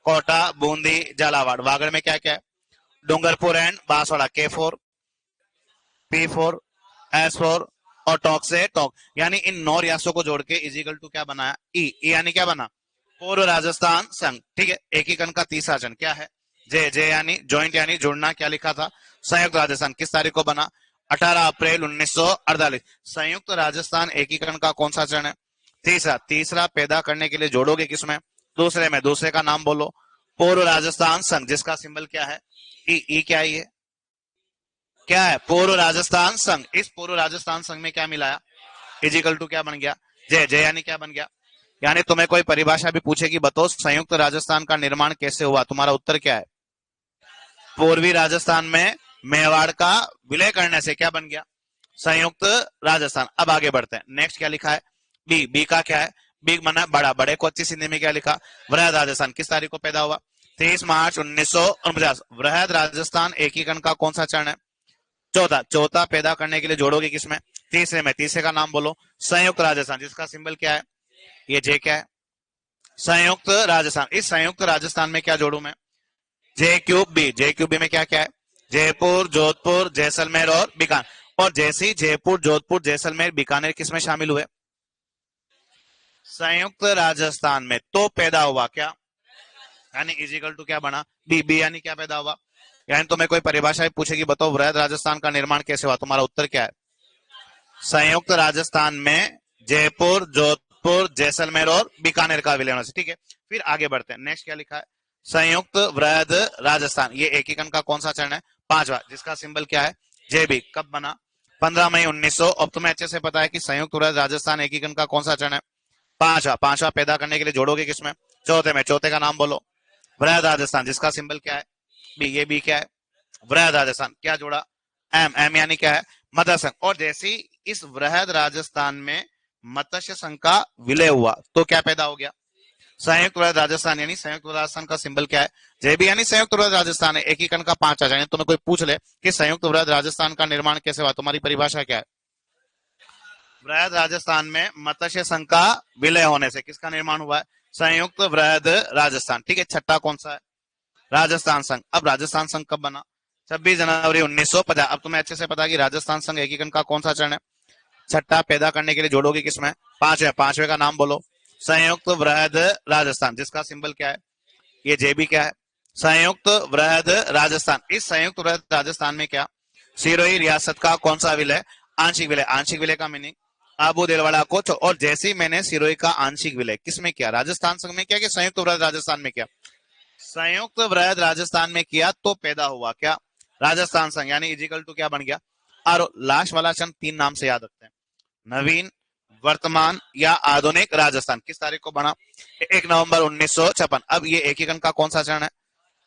कोटा, बूंदी, झालावाड़। वागड़ में क्या क्या है? Dungarpur and Banswara. K4, P4, S4 और टोंक से टोंक। यानी इन 9 रियासतों को जोड़ के इजिकल टू क्या बनाया? ई यानी क्या बना? पूर्व राजस्थान संघ। ठीक है, एकीकरण का तीसरा चरण क्या है? जे जे यानी ज्वाइंट यानी जुड़ना। क्या लिखा था? संयुक्त राजस्थान किस तारीख को बना? 18 अप्रैल 1948। संयुक्त राजस्थान एकीकरण का कौन सा चरण है? तीसरा। तीसरा पैदा करने के लिए जोड़ोगे किसमें? दूसरे में। दूसरे का नाम बोलो। पूर्व राजस्थान संघ जिसका सिंबल क्या है? ई क्या है ये? क्या है? पूर्व राजस्थान संघ। इस पूर्व राजस्थान संघ में क्या मिलाया? इजिकल टू क्या बन गया? जय जय यानी क्या बन गया? यानी तुम्हें कोई परिभाषा भी पूछेगी, बताओ संयुक्त राजस्थान का निर्माण कैसे हुआ, तुम्हारा उत्तर क्या है? पूर्वी राजस्थान में मेवाड़ का विलय करने से क्या बन गया? संयुक्त राजस्थान। अब आगे बढ़ते हैं। नेक्स्ट क्या लिखा है? बी। बी का क्या है? बी मना बड़ा। बड़े को अच्छी सिंधी में क्या लिखा? वृहद राजस्थान किस तारीख को पैदा हुआ? 23 मार्च 1949। वृहद राजस्थान एकीकरण का कौन सा चरण है? चौथा। चौथा पैदा करने के लिए जोड़ोगे किसमें? तीसरे में। तीसरे का नाम बोलो। संयुक्त राजस्थान जिसका सिंबल क्या है? ये जे क्या है? संयुक्त राजस्थान। इस संयुक्त राजस्थान में क्या जोड़ू मैं? जे क्यूब बी। जे क्यूब बी में क्या क्या है? जयपुर, जोधपुर, जैसलमेर और बीकानेर। और जैसे ही जयपुर, जोधपुर, जैसलमेर, बीकानेर किसमें शामिल हुए? संयुक्त राजस्थान में। तो पैदा हुआ क्या? यानी इजिकल टू क्या बना? बी। बी यानी क्या पैदा हुआ? यानी तुम्हें कोई परिभाषा पूछेगी, बताओ वृहद राजस्थान का निर्माण कैसे हुआ, तुम्हारा उत्तर क्या है? संयुक्त राजस्थान में जयपुर, जोधपुर, जैसलमेर और बीकानेर का विलय होने से। ठीक है, फिर आगे बढ़ते हैं। नेक्स्ट क्या लिखा है? संयुक्त वृहद राजस्थान। ये एकीकरण का कौन सा चरण है? पांचवा जिसका सिंबल क्या है? जेबी। कब बना? 15 मई 1900। अब तुम्हें अच्छे से पता है कि संयुक्त वृहद राजस्थान एकीकरण का कौन सा चरण है? पांचवा। पांचवा पैदा करने के लिए जोड़ोगे किसमें? चौथे में। चौथे का नाम बोलो। वृहद राजस्थान जिसका सिंबल क्या है? बी। ये बी क्या है? वृहद राजस्थान। क्या जोड़ा? एम। एम यानी क्या है? मत्स्य संघ। और जैसे इस वृहद राजस्थान में मत्स्य संघ का विलय हुआ तो क्या पैदा हो गया? संयुक्त वृहद राजस्थान। यानी संयुक्त वृहद राजस्थान का सिंबल क्या है? जेबी यानी संयुक्त वृहद राजस्थान है। एकीकरण का पांचवा चरण। तुम्हें कोई पूछ ले कि संयुक्त वृहद राजस्थान का निर्माण कैसे हुआ, तुम्हारी परिभाषा क्या है? वृहद राजस्थान में मत्स्य संघ का विलय होने से किसका निर्माण हुआ है? संयुक्त वृहद राजस्थान। ठीक है, छठा कौन सा है? राजस्थान संघ। अब राजस्थान संघ कब बना? 26 जनवरी 1950। अब तुम्हें अच्छे से पता है कि राजस्थान संघ एकीकरण का कौन सा चरण है? छठा। पैदा करने के लिए जोड़ोगे किसमें? पांचवे। पांचवे का नाम बोलो। संयुक्त वृहद राजस्थान जिसका सिंबल क्या है? ये जेबी क्या है? संयुक्त वृहद राजस्थान। इस संयुक्त वृहद राजस्थान में क्या? सिरोही रियासत का कौन सा विलय? आंशिक विलय। आंशिक विलय का मीनिंग आबू देलवाड़ा को और जैसे ही मैंने सिरोही का आंशिक विलय किसमें किया? राजस्थान संघ में किया कि संयुक्त वृहद राजस्थान में किया? संयुक्त वृहद राजस्थान में किया तो पैदा हुआ क्या? राजस्थान संघ। यानी इजिकल टू क्या बन गया? और लास्ट वाला चरण 3 नाम से याद रखते हैं। नवीन, वर्तमान या आधुनिक राजस्थान किस तारीख को बना? 1 नवंबर 1956। अब ये एकीकरण का कौन सा चरण है?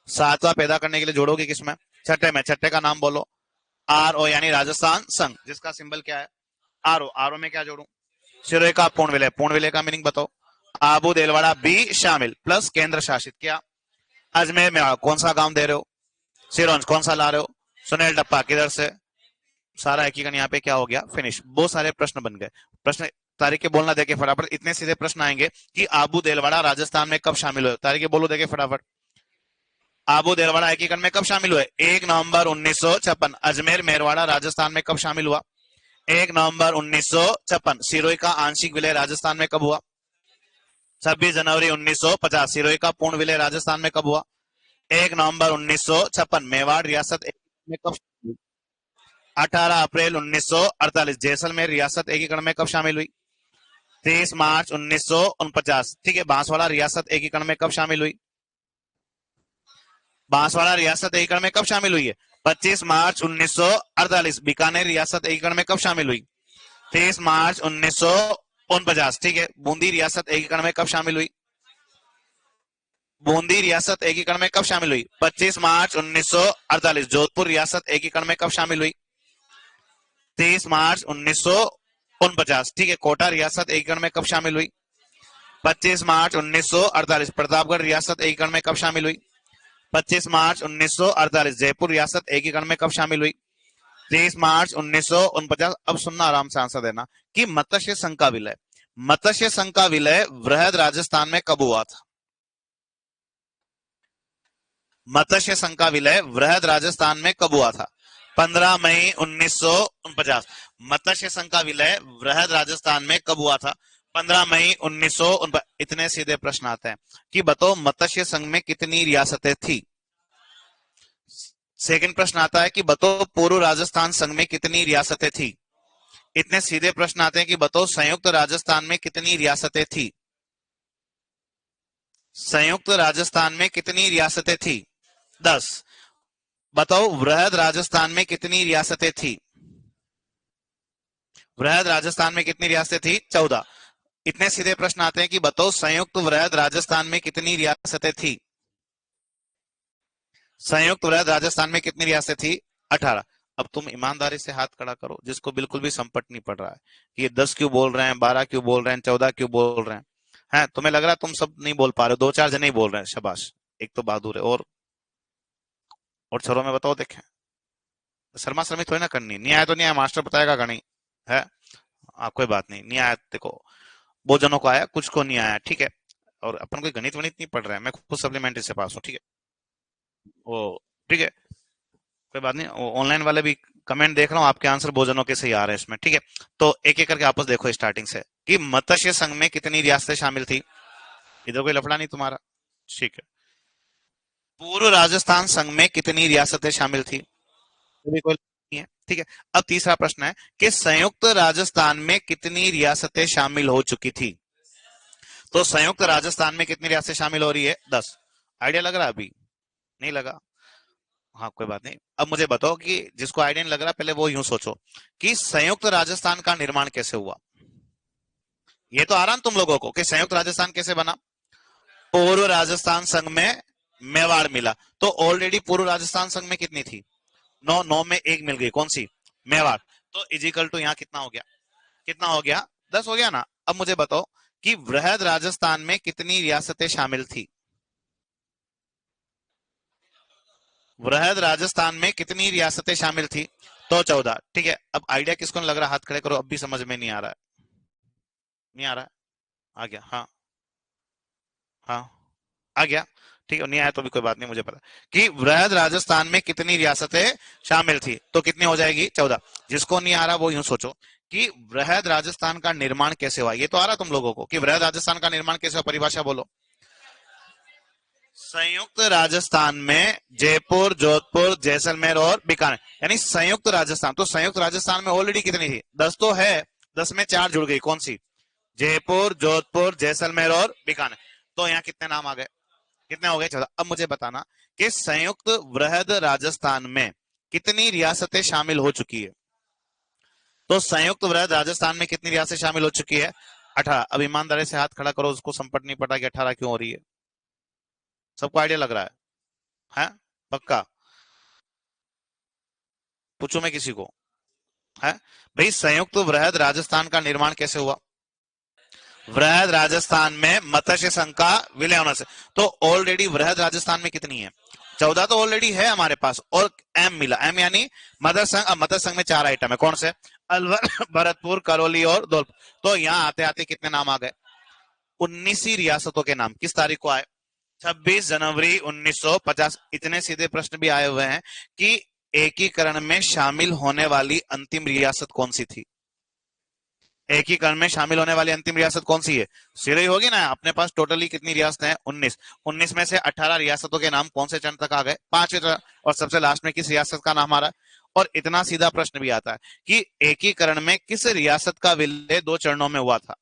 सातवां। पैदा करने के लिए जोड़ोगे किसमें? छठे में। छठे का नाम बोलो। आर ओ यानी राजस्थान संघ जिसका सिंबल क्या है? R O. आर ओ में क्या जोड़ू? सिरोही का पूर्ण विलय। पूर्ण विलय का मीनिंग बताओ। आबू देलवाड़ा भी शामिल प्लस केंद्र शासित। क्या? अजमेर में कौन सा गांव दे रहे हो? सिरोंज। कौन सा ला रहे हो? सुनील टप्पा। किधर से? सारा एकीकरण यहाँ पे क्या हो गया? फिनिश। बहुत सारे प्रश्न बन गए। प्रश्न तारीखें बोलना देखे फटाफट। इतने सीधे प्रश्न आएंगे कि आबू देलवाड़ा राजस्थान में कब शामिल हुए, तारीखें बोलो देखे फटाफट। आबू देलवाड़ा एकीकरण में कब शामिल हुए? 1 नवंबर 1956। अजमेर मेरवाड़ा राजस्थान में कब शामिल हुआ? 1 नवंबर 1956। सिरोही का आंशिक विलय राजस्थान में कब हुआ? 26 जनवरी 1950। सिरोही का पूर्ण विलय राजस्थान में कब हुआ? 1 नवंबर 1956। मेवाड़ रियासत में कब? 18 अप्रैल 1948। जैसलमेर रियासत एकीकरण में कब शामिल हुई? 23 मार्च 1949। ठीक है, बांसवाड़ा रियासत एकीकरण में कब शामिल हुई? बांसवाड़ा रियासत एकीकरण में कब शामिल हुई है? 25 मार्च 1948। बीकानेर रियासत एकीकरण में कब शामिल हुई? 23 मार्च 1949। ठीक है, बूंदी रियासत एकीकरण में कब शामिल हुई? बूंदी रियासत एकीकरण में कब शामिल हुई? 25 मार्च 1948। जोधपुर रियासत एकीकरण में कब शामिल हुई? 23 मार्च 1949। ठीक है, कोटा रियासत एकीकरण में कब शामिल हुई? 25 मार्च 1948। प्रतापगढ़ रियासत एकीकरण में कब शामिल हुई? 25 मार्च 1948। जयपुर रियासत एकीकरण में कब शामिल हुई? 23 मार्च 1949। अब सुनना, आराम से आंसर देना कि मत्स्य संघ का विलय, मत्स्य संघ का विलय वृहद राजस्थान में कब हुआ था? मत्स्य संघ का विलय वृहद राजस्थान में कब हुआ था? 15 मई 1949। मत्स्य संघ का विलय वृहद राजस्थान में कब हुआ था? 15 मई 1949। इतने सीधे प्रश्न आते हैं कि बताओ मत्स्य संघ में कितनी रियासतें थी। सेकंड प्रश्न आता है कि बताओ पूर्व राजस्थान संघ में कितनी रियासतें थी। इतने सीधे प्रश्न आते हैं कि बताओ संयुक्त राजस्थान में कितनी रियासतें थी। संयुक्त राजस्थान में कितनी रियासतें थी? 10। बताओ वृहद राजस्थान में कितनी रियासतें थी। वृहद राजस्थान में कितनी रियासतें थी? 14। इतने सीधे प्रश्न आते हैं कि बताओ संयुक्त वृहद राजस्थान में कितनी रियासतें थी। संयुक्त वृहद राजस्थान में कितनी रियासतें थी? 18। अब तुम ईमानदारी से हाथ खड़ा करो जिसको बिल्कुल भी संपट नहीं पड़ रहा है कि ये 10 क्यों बोल रहे हैं, 12 क्यों बोल रहे हैं, 14 क्यों बोल रहे हैं। हैं तुम्हें लग रहा है तुम सब नहीं बोल पा रहे हो, दो चार जने ही बोल रहे हैं, शाबाश। एक तो बहादुर है। और छोरों में बताओ देखें। शर्मा शर्मी थोड़ी ना करनी, नहीं आया तो नहीं आया, मास्टर बताएगा गणी है। कोई बात नहीं, नहीं आया देखो, बहुत जनों को आया, कुछ को नहीं आया, ठीक है। और अपन कोई गणित वणित नहीं पढ़ रहा है, मैं खुद सप्लीमेंट्री से पास हूँ, ठीक है। वो ठीक है, कोई बात नहीं। ऑनलाइन वाले भी कमेंट देख रहा हूँ, आपके आंसर भोजनों के सही आ रहे हैं इसमें, ठीक है। तो एक एक करके आपस देखो स्टार्टिंग से कि मत्स्य संघ में कितनी रियासतें शामिल थी। इधर कोई लफड़ा नहीं तुम्हारा, ठीक है। पूर्व राजस्थान संघ में कितनी रियासतें शामिल थी। भी कोई नहीं है, ठीक है। अब तीसरा प्रश्न है कि संयुक्त राजस्थान में कितनी रियासतें शामिल हो चुकी थी। तो संयुक्त राजस्थान में कितनी रियासतें शामिल हो रही है? 10। आइडिया लग रहा है अभी? नहीं लगा? हाँ कोई बात नहीं। अब मुझे बताओ कि जिसको आइडिया नहीं लग रहा पहले वो यूं सोचो कि संयुक्त राजस्थान का निर्माण कैसे हुआ। ये तो आराम तुम लोगों को कि संयुक्त राजस्थान कैसे बना। पूर्व राजस्थान संघ में मेवाड़ मिला, तो ऑलरेडी पूर्व राजस्थान संघ में कितनी थी? 9। 9 में एक मिल गई, कौन सी? मेवाड़। तो इजिकल टू यहाँ कितना हो गया? कितना हो गया? 10 हो गया ना। अब मुझे बताओ कि वृहद राजस्थान में कितनी रियासतें शामिल थी। वृहद राजस्थान में कितनी रियासतें शामिल थी? तो 14, ठीक है। अब आइडिया किसको नहीं लग रहा हाथ खड़े करो, अब भी समझ में नहीं आ रहा है। नहीं आ रहा है? आ गया? हाँ हाँ आ गया, ठीक है। नहीं आया तो भी कोई बात नहीं, मुझे पता कि वृहद राजस्थान में कितनी रियासतें शामिल थी, तो कितनी हो जाएगी? 14। जिसको नहीं आ रहा वो यूं सोचो कि वृहद राजस्थान का निर्माण कैसे हुआ। ये तो आ रहा तुम लोगों को कि वृहद राजस्थान का निर्माण कैसे हुआ, परिभाषा बोलो। संयुक्त राजस्थान में जयपुर, जोधपुर, जैसलमेर और बीकानेर, यानी संयुक्त राजस्थान। तो संयुक्त राजस्थान में ऑलरेडी कितनी थी? 10 तो है, 10 में 4 जुड़ गई, कौन सी? जयपुर, जोधपुर, जैसलमेर और बीकानेर। तो यहाँ कितने नाम आ गए? कितने हो गए? 14। अब मुझे बताना कि संयुक्त वृहद राजस्थान में कितनी रियासतें शामिल हो चुकी है। तो संयुक्त वृहद राजस्थान में कितनी रियासतें शामिल हो चुकी है? 18। अब ईमानदारी से हाथ खड़ा करो, उसको संपट नहीं पड़ा कि 18 क्यों हो रही है। सबको आइडिया लग रहा है? पक्का? पूछू मैं किसी को? है भाई, संयुक्त वृहद राजस्थान का निर्माण कैसे हुआ? वृहद राजस्थान में मत्स्य संघ का विलय होने से। तो ऑलरेडी वृहद राजस्थान में कितनी है? 14 तो ऑलरेडी है हमारे पास, और एम मिला। एम यानी मदर संघ। अब मदर संघ में 4 आइटम है, कौन से? अलवर, भरतपुर, करौली और धौलपुर। तो यहाँ आते आते कितने नाम आ गए? 19 ही रियासतों के नाम। किस तारीख को आए? 26 जनवरी 1950। इतने सीधे प्रश्न भी आए हुए हैं कि एकीकरण में शामिल होने वाली अंतिम रियासत कौन सी थी। एकीकरण में शामिल होने वाली अंतिम रियासत कौन सी है? सिरोही होगी ना। अपने पास टोटली कितनी रियासतें हैं? 19। 19 में से 18 रियासतों के नाम कौन से चरण तक आ गए? 5 चरण। और सबसे लास्ट में किस रियासत का नाम आ रहा है? और इतना सीधा प्रश्न भी आता है कि एकीकरण में किस रियासत का विलय 2 चरणों में हुआ था।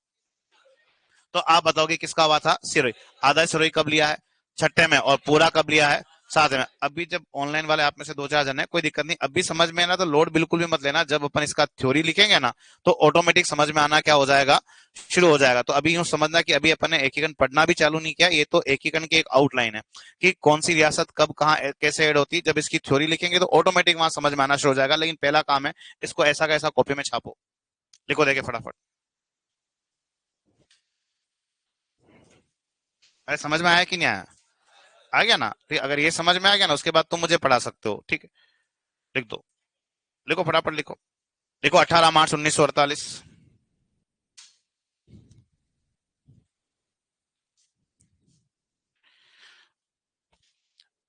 तो आप बताओगे किसका हुआ था? सिरोही। आधा सिरोही कब लिया है? छठे में। और पूरा कब लिया है? 7 में। अभी जब ऑनलाइन वाले आप में से 2 4 जन है, कोई दिक्कत नहीं, अभी समझ में ना तो लोड बिल्कुल भी मत लेना। जब अपन इसका थ्योरी लिखेंगे ना तो ऑटोमेटिक समझ में आना क्या हो जाएगा? शुरू हो जाएगा। तो अभी यूं समझना कि अभी अपन ने एकीकरण पढ़ना भी चालू नहीं किया, ये तो एकीकरण की एक आउटलाइन है कि कौन सी रियासत कब कहाँ कैसे ऐड होती है। जब इसकी थ्योरी लिखेंगे तो ऑटोमेटिक वहां समझ में आना शुरू हो जाएगा। लेकिन पहला काम है इसको ऐसा का ऐसा कॉपी में छापो। लिखो देखे फटाफट। अरे समझ में आया कि नहीं आया? आ गया ना? ठीक, अगर ये समझ में आ गया ना उसके बाद तुम मुझे पढ़ा सकते हो, ठीक है। लिख दो, लिखो फटाफट लिखो। लिखो 18 मार्च 1948।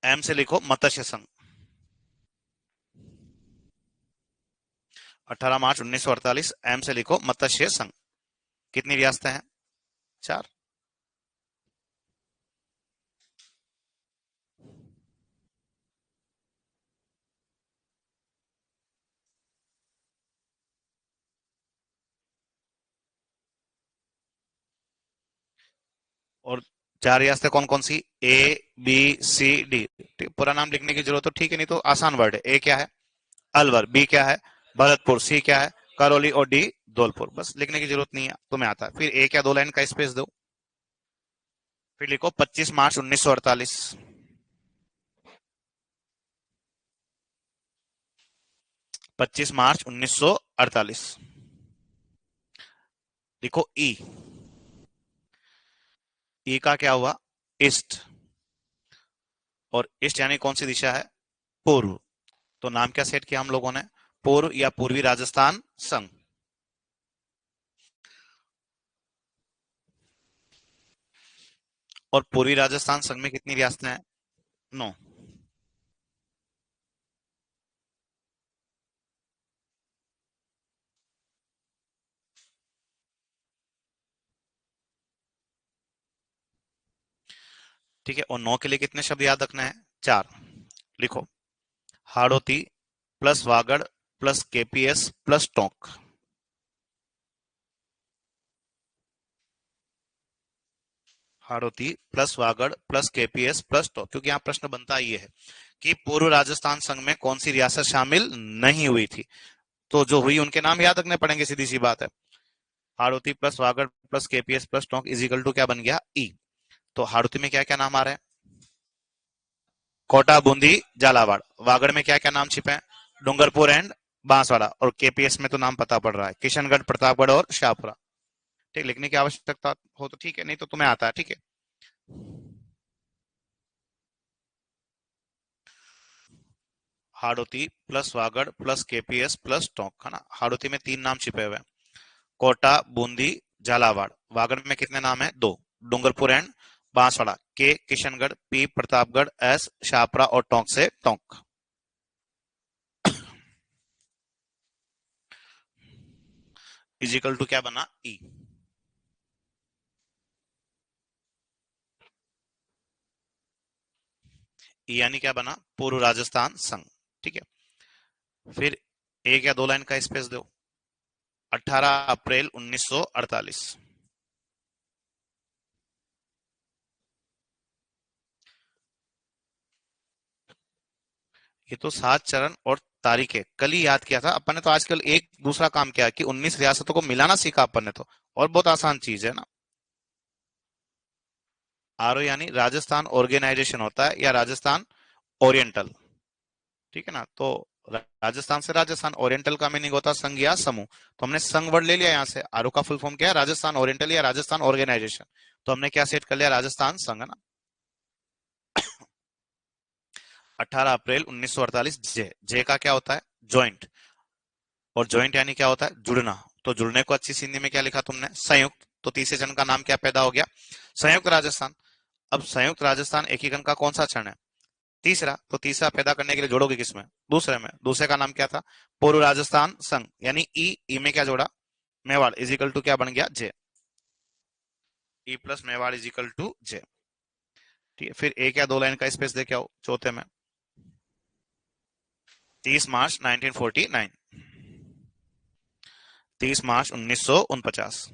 एम से लिखो मत्स्य संघ। 18 मार्च 1948, एम से लिखो मत्स्य संघ। कितनी रियासतें हैं? 4। और 4 रियासतें कौन कौन सी? A, B, C, D. पूरा नाम लिखने की जरूरत तो ठीक है, नहीं तो आसान वर्ड है। ए क्या है? अलवर। बी क्या है? भरतपुर। सी क्या है? करौली। और डी धौलपुर। बस लिखने की जरूरत नहीं है, तुम्हें आता है। फिर एक या दो लाइन का स्पेस दो। फिर लिखो 25 मार्च 1948। 25 मार्च 1948। लिखो ई। ई का क्या हुआ? ईस्ट। और ईस्ट यानी कौन सी दिशा है? पूर्व। तो नाम क्या सेट किया हम लोगों ने? पूर्व या पूर्वी राजस्थान संघ। और पूर्वी राजस्थान संघ में कितनी रियासतें हैं? 9। ठीक है। और 9 के लिए कितने शब्द याद रखना है? 4। लिखो। Hadoti plus Vagad plus KPS plus Tonk. Hadoti plus Vagad plus KPS plus Tonk, क्योंकि यहाँ प्रश्न बनता ही है कि पूर्व राजस्थान संघ में कौन सी रियासत शामिल नहीं हुई थी। तो जो हुई उनके नाम याद रखने पड़ेंगे, सीधी सी बात है। Hadoti plus Vagad plus KPS plus Tonk is equal to क्या बन गया? ई। तो हाड़ौती में क्या क्या नाम आ रहे हैं? कोटा, बूंदी, झालावाड़। वागड़ में क्या क्या नाम छिपे हैं? डूंगरपुर एंड बांसवाड़ा। और केपीएस में तो नाम पता पड़ रहा है, किशनगढ़, प्रतापगढ़ और शाहपुरा। ठीक, लिखने की आवश्यकता हो तो ठीक है, नहीं तो तुम्हें आता है। ठीक है। Hadoti plus Vagad plus KPS plus Tonk, है ना। हाड़ौती में 3 नाम छिपे हुए हैं, कोटा, बूंदी, झालावाड़। वागड़ में कितने नाम है? 2। डूंगरपुर एंड बांसवाड़ा। के किशनगढ़, पी प्रतापगढ़, एस शाहपुरा और टोंक से टोंक। इजिकल टू क्या बना? ई। ई यानी क्या बना? पूर्व राजस्थान संघ। ठीक है। फिर एक या दो लाइन का स्पेस दो। 18 अप्रैल 1948। ये तो 7 चरण और तारीख है, कल ही याद किया था अपन ने। तो आजकल एक दूसरा काम किया कि 19 रियासतों को मिलाना सीखा अपन ने तो। और बहुत आसान चीज है ना। आरओ यानी राजस्थान ऑर्गेनाइजेशन होता है, या राजस्थान ओरिएंटल। ठीक है ना। तो राजस्थान से राजस्थान, ओरिएंटल का मीनिंग होता है संघ या समूह। तो हमने संघ वर्ड ले लिया यहाँ से। आरओ का फुल फॉर्म क्या है? राजस्थान ओरिएंटल या राजस्थान ऑर्गेनाइजेशन। तो हमने क्या सेट कर लिया? राजस्थान संघ, है ना। 18 अप्रैल 1948। जे, जे का क्या होता है? ज्वाइंट। और ज्वाइंट यानी क्या होता है? जुड़ना। तो जुड़ने को अच्छी हिंदी में क्या लिखा तुमने? संयुक्त। तो तीसरे चरण का नाम क्या पैदा हो गया? संयुक्त राजस्थान। अब संयुक्त राजस्थान एकीकरण का कौन सा क्षण है? तीसरा। तो तीसरा पैदा करने के लिए जोड़ोगे किसमें? दूसरे में। दूसरे का नाम क्या था? पूर्व राजस्थान संघ। यानी ई, ई में क्या जोड़ा? मेवाड़। इजिकल टू क्या बन गया? J. E plus Mewar is equal to J. ठीक है। फिर एक या दो लाइन का स्पेस दे, क्या हो चौथे में? 30 मार्च 1949। 30 मार्च 1949।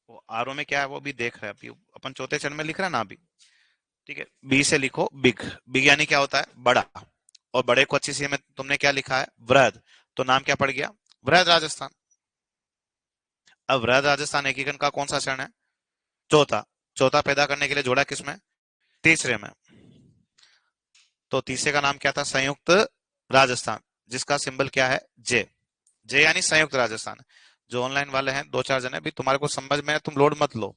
वो आरओ में क्या है वो भी देख रहे हैं अभी अपन, चौथे चरण में लिख रहे हैं ना अभी। ठीक है। बी से लिखो बिग। बिग यानी क्या होता है? बड़ा। और बड़े को अच्छी सी में तुमने क्या लिखा है? वृहद। तो नाम क्या पड़ गया? वृहद राजस्थान। अब वृहद राजस्थान एकीकरण का कौन सा चरण है? चौथा। चौथा पैदा करने के लिए जोड़ा किसमें? तीसरे में। तो तीसरे का नाम क्या था? संयुक्त राजस्थान, जिसका सिंबल क्या है? जे। जे यानी संयुक्त राजस्थान। जो ऑनलाइन वाले हैं 2-4 जने, भी तुम्हारे को समझ में है, तुम लोड मत लो।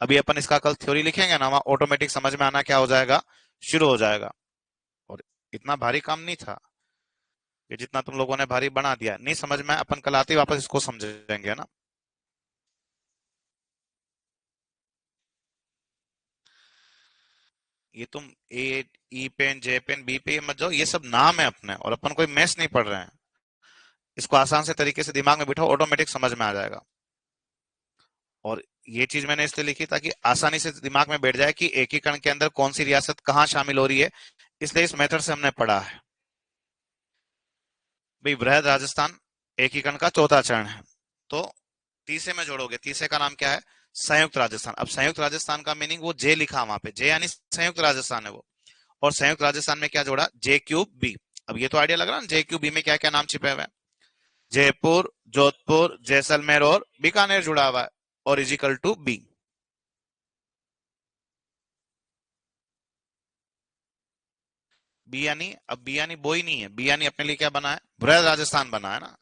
अभी अपन इसका कल थ्योरी लिखेंगे ना, वहां ऑटोमेटिक समझ में आना क्या हो जाएगा? शुरू हो जाएगा। और इतना भारी काम नहीं था। ये जितना तुम लोगों ने भारी बना दिया, नहीं समझ में, अपन कल आते ही वापस इसको समझेंगे, है ना। ये तुम ए, ई पेन, जे पेन, बी पे मत जाओ, ये सब नाम है अपने, और अपन कोई मैथ्स नहीं पढ़ रहे हैं। इसको आसान से तरीके से दिमाग में बिठाओ, ऑटोमेटिक समझ में आ जाएगा। और ये चीज मैंने इसलिए लिखी ताकि आसानी से दिमाग में बैठ जाए कि एकीकरण के अंदर कौन सी रियासत कहाँ शामिल हो रही है, इसलिए इस मेथड से हमने पढ़ा है। भाई वृहद राजस्थान एकीकरण का चौथा चरण है। तो तीसरे में जोड़ोगे, तीसरे का नाम क्या है, संयुक्त राजस्थान। अब संयुक्त राजस्थान का मीनिंग, वो जे लिखा वहां पे, जे यानी संयुक्त राजस्थान है वो। और संयुक्त राजस्थान में क्या जोड़ा, जे क्यूब बी। अब ये तो आइडिया लग रहा है, जे क्यूब बी में क्या क्या नाम छिपे हुए हैं। जयपुर, जोधपुर, जैसलमेर और बीकानेर जुड़ा हुआ है, और इजिकल टू बी। बी यानी, अब बी यानी बो ही नहीं है, बी यानी अपने लिए क्या बना है, बृहद राजस्थान बना है ना।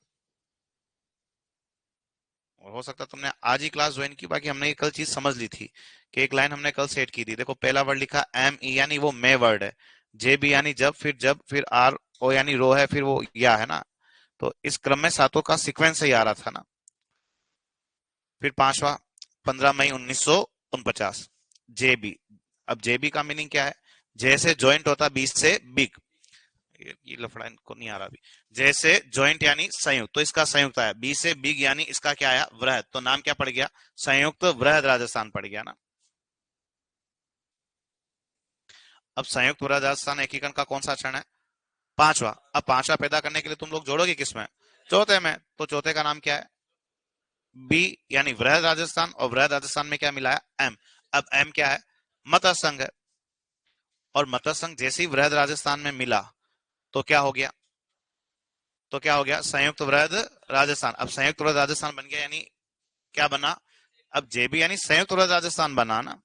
और हो सकता है तुमने आज ही क्लास ज्वाइन की, बाकी हमने ये कल चीज समझ ली थी कि एक लाइन हमने कल सेट की थी। देखो पहला वर्ड लिखा एम ई यानी वो मे वर्ड है, जे बी यानी जब, फिर आर ओ यानी रो है, फिर वो या है ना। तो इस क्रम में सातों का सीक्वेंस ही आ रहा था ना। फिर पांचवा, 15 मई 1949, जेबी। अब जेबी का मीनिंग क्या है, जैसे ज्वाइंट होता बीच से बिग। ये लफड़ा इनको नहीं आ रहा अभी। जैसे ज्वाइंट यानी संयुक्त, तो इसका संयुक्त आया, बी से बिग यानी इसका क्या आया, वृहद। तो नाम क्या पड़ गया, संयुक्त वृहद राजस्थान पड़ गया ना। अब संयुक्त वृहद राजस्थान एकीकरण का कौन सा चरण है, पांचवा। अब पांचवा पैदा करने के लिए तुम लोग जोड़ोगे किसमें, चौथे में। तो चौथे का नाम क्या है, बी यानी वृहद राजस्थान, और वृहद राजस्थान में क्या मिला है, एम। अब एम क्या है, मतर संघ है। और मतर संघ जैसे ही वृहद राजस्थान में मिला, तो क्या हो गया, तो क्या हो गया, संयुक्त वृहद राजस्थान। अब संयुक्त वृहद राजस्थान बन गया, यानी क्या बना, अब जेबी यानी संयुक्त वृहद राजस्थान बना ना।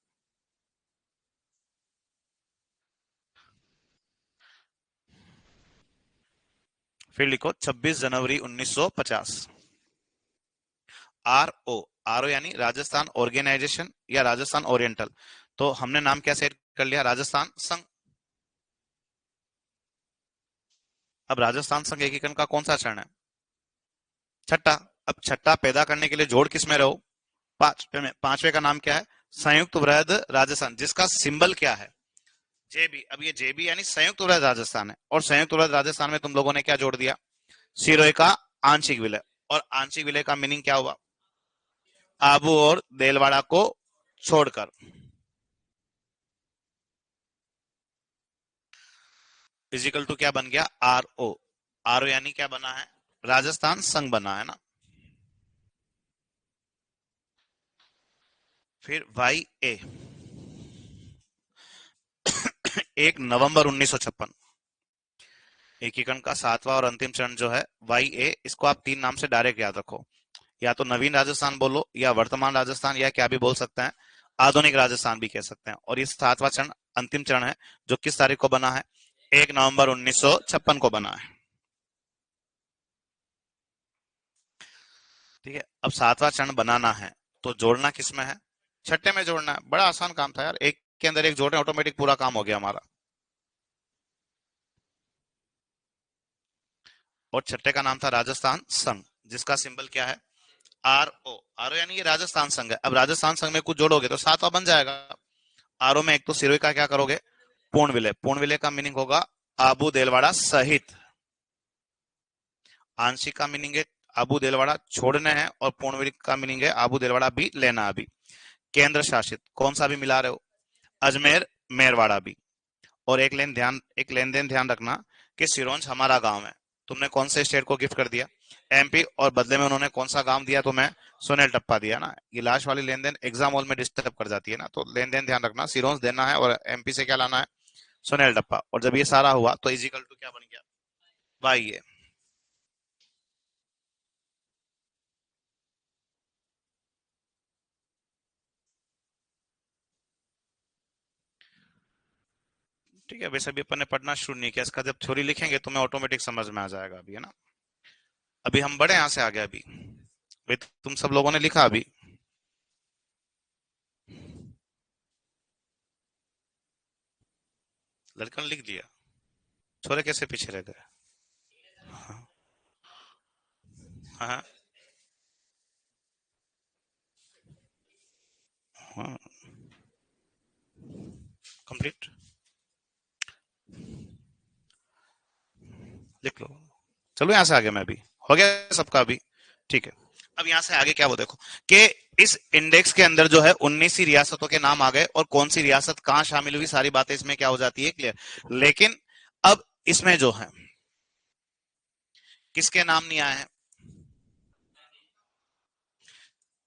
फिर लिखो 26 जनवरी 1950। आर ओ यानी राजस्थान ऑर्गेनाइजेशन या राजस्थान ओरिएंटल। तो हमने नाम क्या सेट कर लिया, राजस्थान संघ। अब राजस्थान संघ एकीकरण का कौन सा चरण है, छठा। अब छठा पैदा करने के लिए जोड़ किस में रहो, पांचवे में। पांचवे का नाम क्या है, संयुक्त वृहद राजस्थान, जिसका सिंबल क्या है, जेबी। अब ये जेबी यानी संयुक्त वृहद राजस्थान है, और संयुक्त वृहद राजस्थान में तुम लोगों ने क्या जोड़ दिया, सिरोही का आंशिक विलय। और आंशिक विलय का मीनिंग क्या हुआ, आबू और देलवाड़ा को छोड़कर। फिजिकल टू क्या बन गया, आर ओ यानी क्या बना है, राजस्थान संघ बना है ना। फिर वाई ए, 1 नवंबर 1956। एकीकरण का सातवां और अंतिम चरण जो है वाई ए, इसको आप तीन नाम से डायरेक्ट याद रखो। या तो नवीन राजस्थान बोलो, या वर्तमान राजस्थान, या क्या भी बोल सकते हैं, आधुनिक राजस्थान भी कह सकते हैं। और ये सातवां चरण अंतिम चरण है, जो किस तारीख को बना है, 1 नवंबर 1956 को बना है। ठीक है, अब सातवां चरण बनाना है, तो जोड़ना किसमें है, छठे में जोड़ना है। बड़ा आसान काम था यार, एक के अंदर एक जोड़ रहे, ऑटोमेटिक पूरा काम हो गया हमारा। और छठे का नाम था राजस्थान संघ, जिसका सिंबल क्या है, आर ओ यानी ये राजस्थान संघ है। अब राजस्थान संघ में कुछ जोड़ोगे तो सातवां बन जाएगा। आर ओ में एक तो सिरोही का क्या करोगे, पूर्ण विलय। पूर्ण विलय का मीनिंग होगा आबू देलवाड़ा सहित। आंशिक का मीनिंग है आबू देलवाड़ा छोड़ने हैं, और पूर्ण विलय का मीनिंग है आबू देलवाड़ा भी लेना अभी। केंद्र शासित कौन सा भी मिला रहे हो, अजमेर, मेरवाड़ा भी। और एक लेन देन ध्यान रखना कि सिरोंज हमारा गांव है। तुमने कौन से स्टेट को गिफ्ट कर दिया, एमपी, और बदले में उन्होंने कौन सा गांव दिया तुम्हें, सुनेल टप्पा दिया ना। ये लास्ट वाली लेन देन एग्जाम हॉल में डिस्टर्ब कर जाती है ना, तो लेन देन ध्यान रखना, सिरोंज देना है और एमपी से क्या लाना है, सुनेल टप्पा। और जब ये सारा हुआ तो इजिकल टू क्या बन गया, वाई है। ठीक है, वैसे भी अपन ने पढ़ना शुरू नहीं किया, इसका जब थ्योरी लिखेंगे तो मैं ऑटोमेटिक समझ में आ जाएगा अभी, है ना। अभी हम बड़े यहाँ से आ गए अभी, भाई तुम सब लोगों ने लिखा अभी, लड़कन लिख दिया, छोरे कैसे पीछे रह गए। हाँ हाँ, कंप्लीट लिख लो। चलो यहाँ से आगे मैं भी हो गया सबका अभी, ठीक है। अब यहाँ से आगे क्या वो देखो कि इस इंडेक्स के अंदर जो है 19 सी रियासतों के नाम आ गए, और कौन सी रियासत कहाँ शामिल हुई सारी बातें इसमें क्या हो जाती है क्लियर। लेकिन अब इसमें जो है किसके नाम नहीं आए हैं,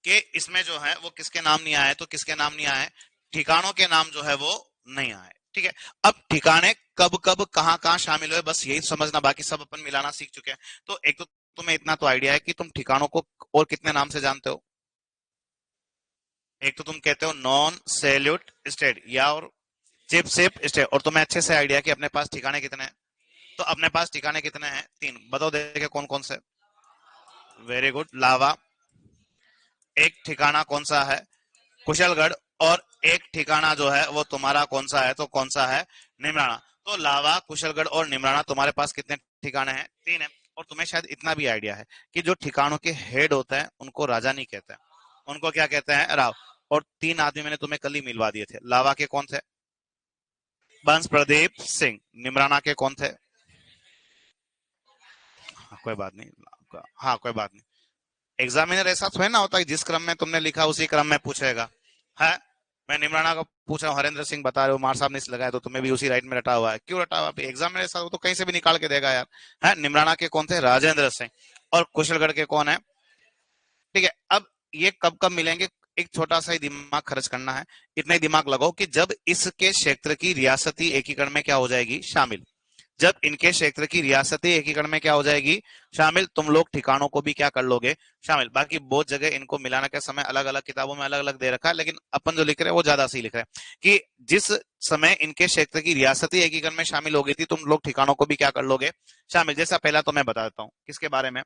कि इसमें जो है वो किसके नाम नहीं आए, तो किसके नाम नहीं आए, ठिकानों के नाम जो है वो नहीं आए, ठीक है। अब ठिकाने कब कब कहाँ कहाँ शामिल हुए बस यही समझना, बाकी सब अपन मिलाना सीख चुके हैं। तो एक तो तुम्हें इतना तो आइडिया है कि तुम ठिकानों को और कितने नाम से जानते हो। एक तो तुम कहते हो नॉन सैल्यूट स्टेट या और चिप सिप स्टेट, और तुम्हें अच्छे से आइडिया कि अपने पास ठिकाने कितने हैं। तो अपने पास ठिकाने कितने हैं, 3, बताओ देखे कौन कौन से। वेरी गुड, लावा। एक ठिकाना कौन सा है, कुशलगढ़। और एक ठिकाना जो है वो तुम्हारा कौन सा है, तो कौन सा है, निमराना। तो लावा, कुशलगढ़ और निमराना तुम्हारे पास कितने ठिकाने हैं, 3 है। और तुम्हें शायद इतना भी आइडिया है कि जो ठिकानों के हेड होते हैं उनको राजा नहीं कहते हैं, उनको क्या कहते हैं, राव। और 3 आदमी मैंने तुम्हें कल ही मिलवा दिए थे, लावा के कौन थे, बंस प्रदीप सिंह। निमराना के कौन थे, हाँ, कोई बात नहीं, हाँ कोई बात नहीं। एग्जामिनर ऐसा थोड़ा ना होता है जिस क्रम में तुमने लिखा उसी क्रम में पूछेगा, है। मैं निमराना को पूछ रहा हूँ, हरेंद्र सिंह बता रहे हो, मार साहब ने इस लगाया, तो तुम्हें भी उसी राइट में रटा हुआ है, क्यों रटा हुआ है एग्जाम में ऐसा हो तो कहीं से भी निकाल के देगा यार। है, निमराना के कौन थे, राजेंद्र सिंह। और कुशलगढ़ के कौन है, ठीक है। अब ये कब कब मिलेंगे, एक छोटा सा ही दिमाग खर्च करना है। इतना ही दिमाग लगाओ कि जब इसके क्षेत्र की रियासती एकीकरण में क्या हो जाएगी शामिल, जब इनके क्षेत्र की रियासती एकीकरण में क्या हो जाएगी शामिल, तुम लोग ठिकानों को भी क्या कर लोगे शामिल। बाकी बहुत जगह इनको मिलाने का समय अलग अलग किताबों में अलग अलग दे रखा है, लेकिन अपन जो लिख रहे हैं वो ज्यादा सही लिख रहे हैं कि जिस समय इनके क्षेत्र की रियासती एकीकरण में शामिल हो गई थी, तुम लोग ठिकानों को भी क्या कर लोगे शामिल। जैसा पहला तो मैं बता देता हूँ किसके बारे में।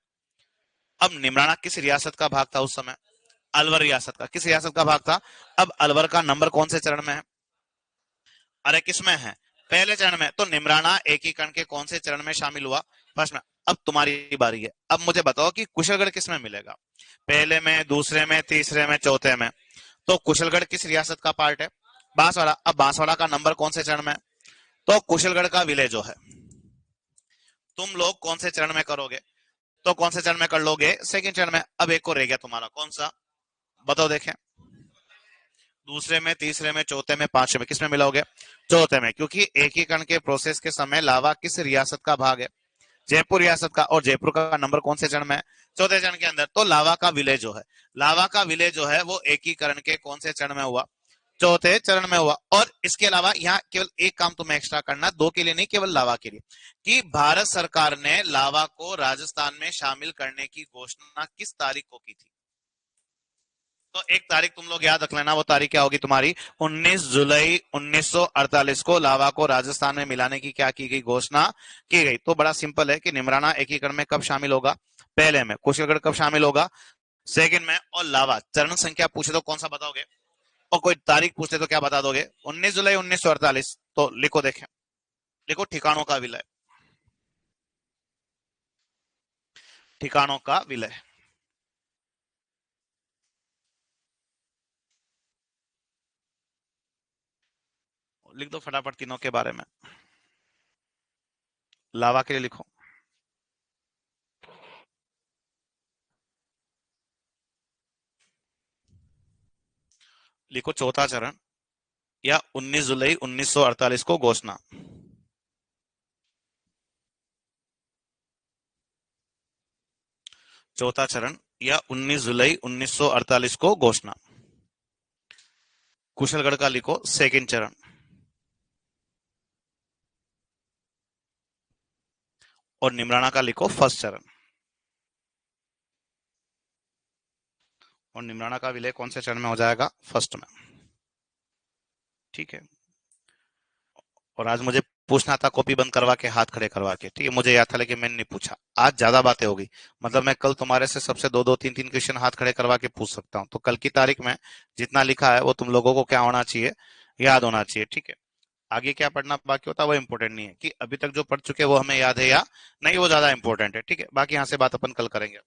अब निमराना किस रियासत का भाग था उस समय, अलवर रियासत का। किस रियासत का भाग था, अब अलवर का नंबर कौन से चरण में है, अरे किसमें है, पहले चरण में। तो निमराना एकीकरण के कौन से चरण में शामिल हुआ, फर्स्ट में। अब तुम्हारी बारी है, अब मुझे बताओ कि कुशलगढ़ किस में मिलेगा, पहले में, दूसरे में, तीसरे में, चौथे में। तो कुशलगढ़ किस रियासत का पार्ट है, बांसवाड़ा। अब बांसवाड़ा का नंबर कौन से चरण में, तो कुशलगढ़ का विलय जो है तुम लोग कौन से चरण में करोगे, तो कौन से चरण में कर लोगे, सेकंड चरण में। अब एक और रह गया तुम्हारा, कौन सा, बताओ देखें। दूसरे में, तीसरे में, चौथे में, पांचवे में, किस में मिलोगे, चौथे में। क्योंकि एकीकरण के प्रोसेस के समय लावा किस रियासत का भाग है, जयपुर रियासत का। और जयपुर का नंबर कौन से चरण में है, चौथे चरण के अंदर। तो लावा का विलय जो है, लावा का विलय जो है वो एकीकरण के कौन से चरण में हुआ, चौथे चरण में हुआ। और इसके अलावा यहाँ केवल एक काम तुम्हें एक्स्ट्रा करना, दो के लिए नहीं, केवल लावा के लिए, कि भारत सरकार ने लावा को राजस्थान में शामिल करने की घोषणा किस तारीख को की थी। तो एक तारीख तुम लोग याद रख लेना, वो तारीख क्या होगी तुम्हारी, 19 जुलाई 1948 को लावा को राजस्थान में मिलाने की क्या की गई, घोषणा की गई। तो बड़ा सिंपल है कि निमराना एकीकरण में कब शामिल होगा, पहले में। कुशलगढ़ कब शामिल होगा, सेकंड में। और लावा चरण संख्या पूछे तो कौन सा बताओगे, और कोई तारीख पूछते तो क्या बता दोगे, 19 जुलाई 1948। तो लिखो देखें, लिखो ठिकानों का विलय, ठिकानों का विलय। लिख दो फटाफट तीनों के बारे में। लावा के लिए लिखो, लिखो चौथा चरण या 19 जुलाई 1948 को घोषणा। चौथा चरण या 19 जुलाई 1948 को घोषणा। कुशलगढ़ का लिखो सेकंड चरण, और निमराना का लिखो फर्स्ट चरण। और निमराना का विलय कौन से चरण में हो जाएगा, फर्स्ट में, ठीक है। और आज मुझे पूछना था कॉपी बंद करवा के, हाथ खड़े करवा के, ठीक है, मुझे याद था लेकिन मैंने नहीं पूछा। आज ज्यादा बातें हो गई, मतलब मैं कल तुम्हारे से सबसे दो दो तीन तीन क्वेश्चन हाथ खड़े करवा के पूछ सकता हूँ। तो कल की तारीख में जितना लिखा है वो तुम लोगों को क्या होना चाहिए, याद होना चाहिए, ठीक है। आगे क्या पढ़ना बाकी होता है वो इंपॉर्टेंट नहीं है, कि अभी तक जो पढ़ चुके हैं वो हमें याद है या नहीं, वो ज्यादा इंपॉर्टेंट है, ठीक है। बाकी यहाँ से बात अपन कल करेंगे।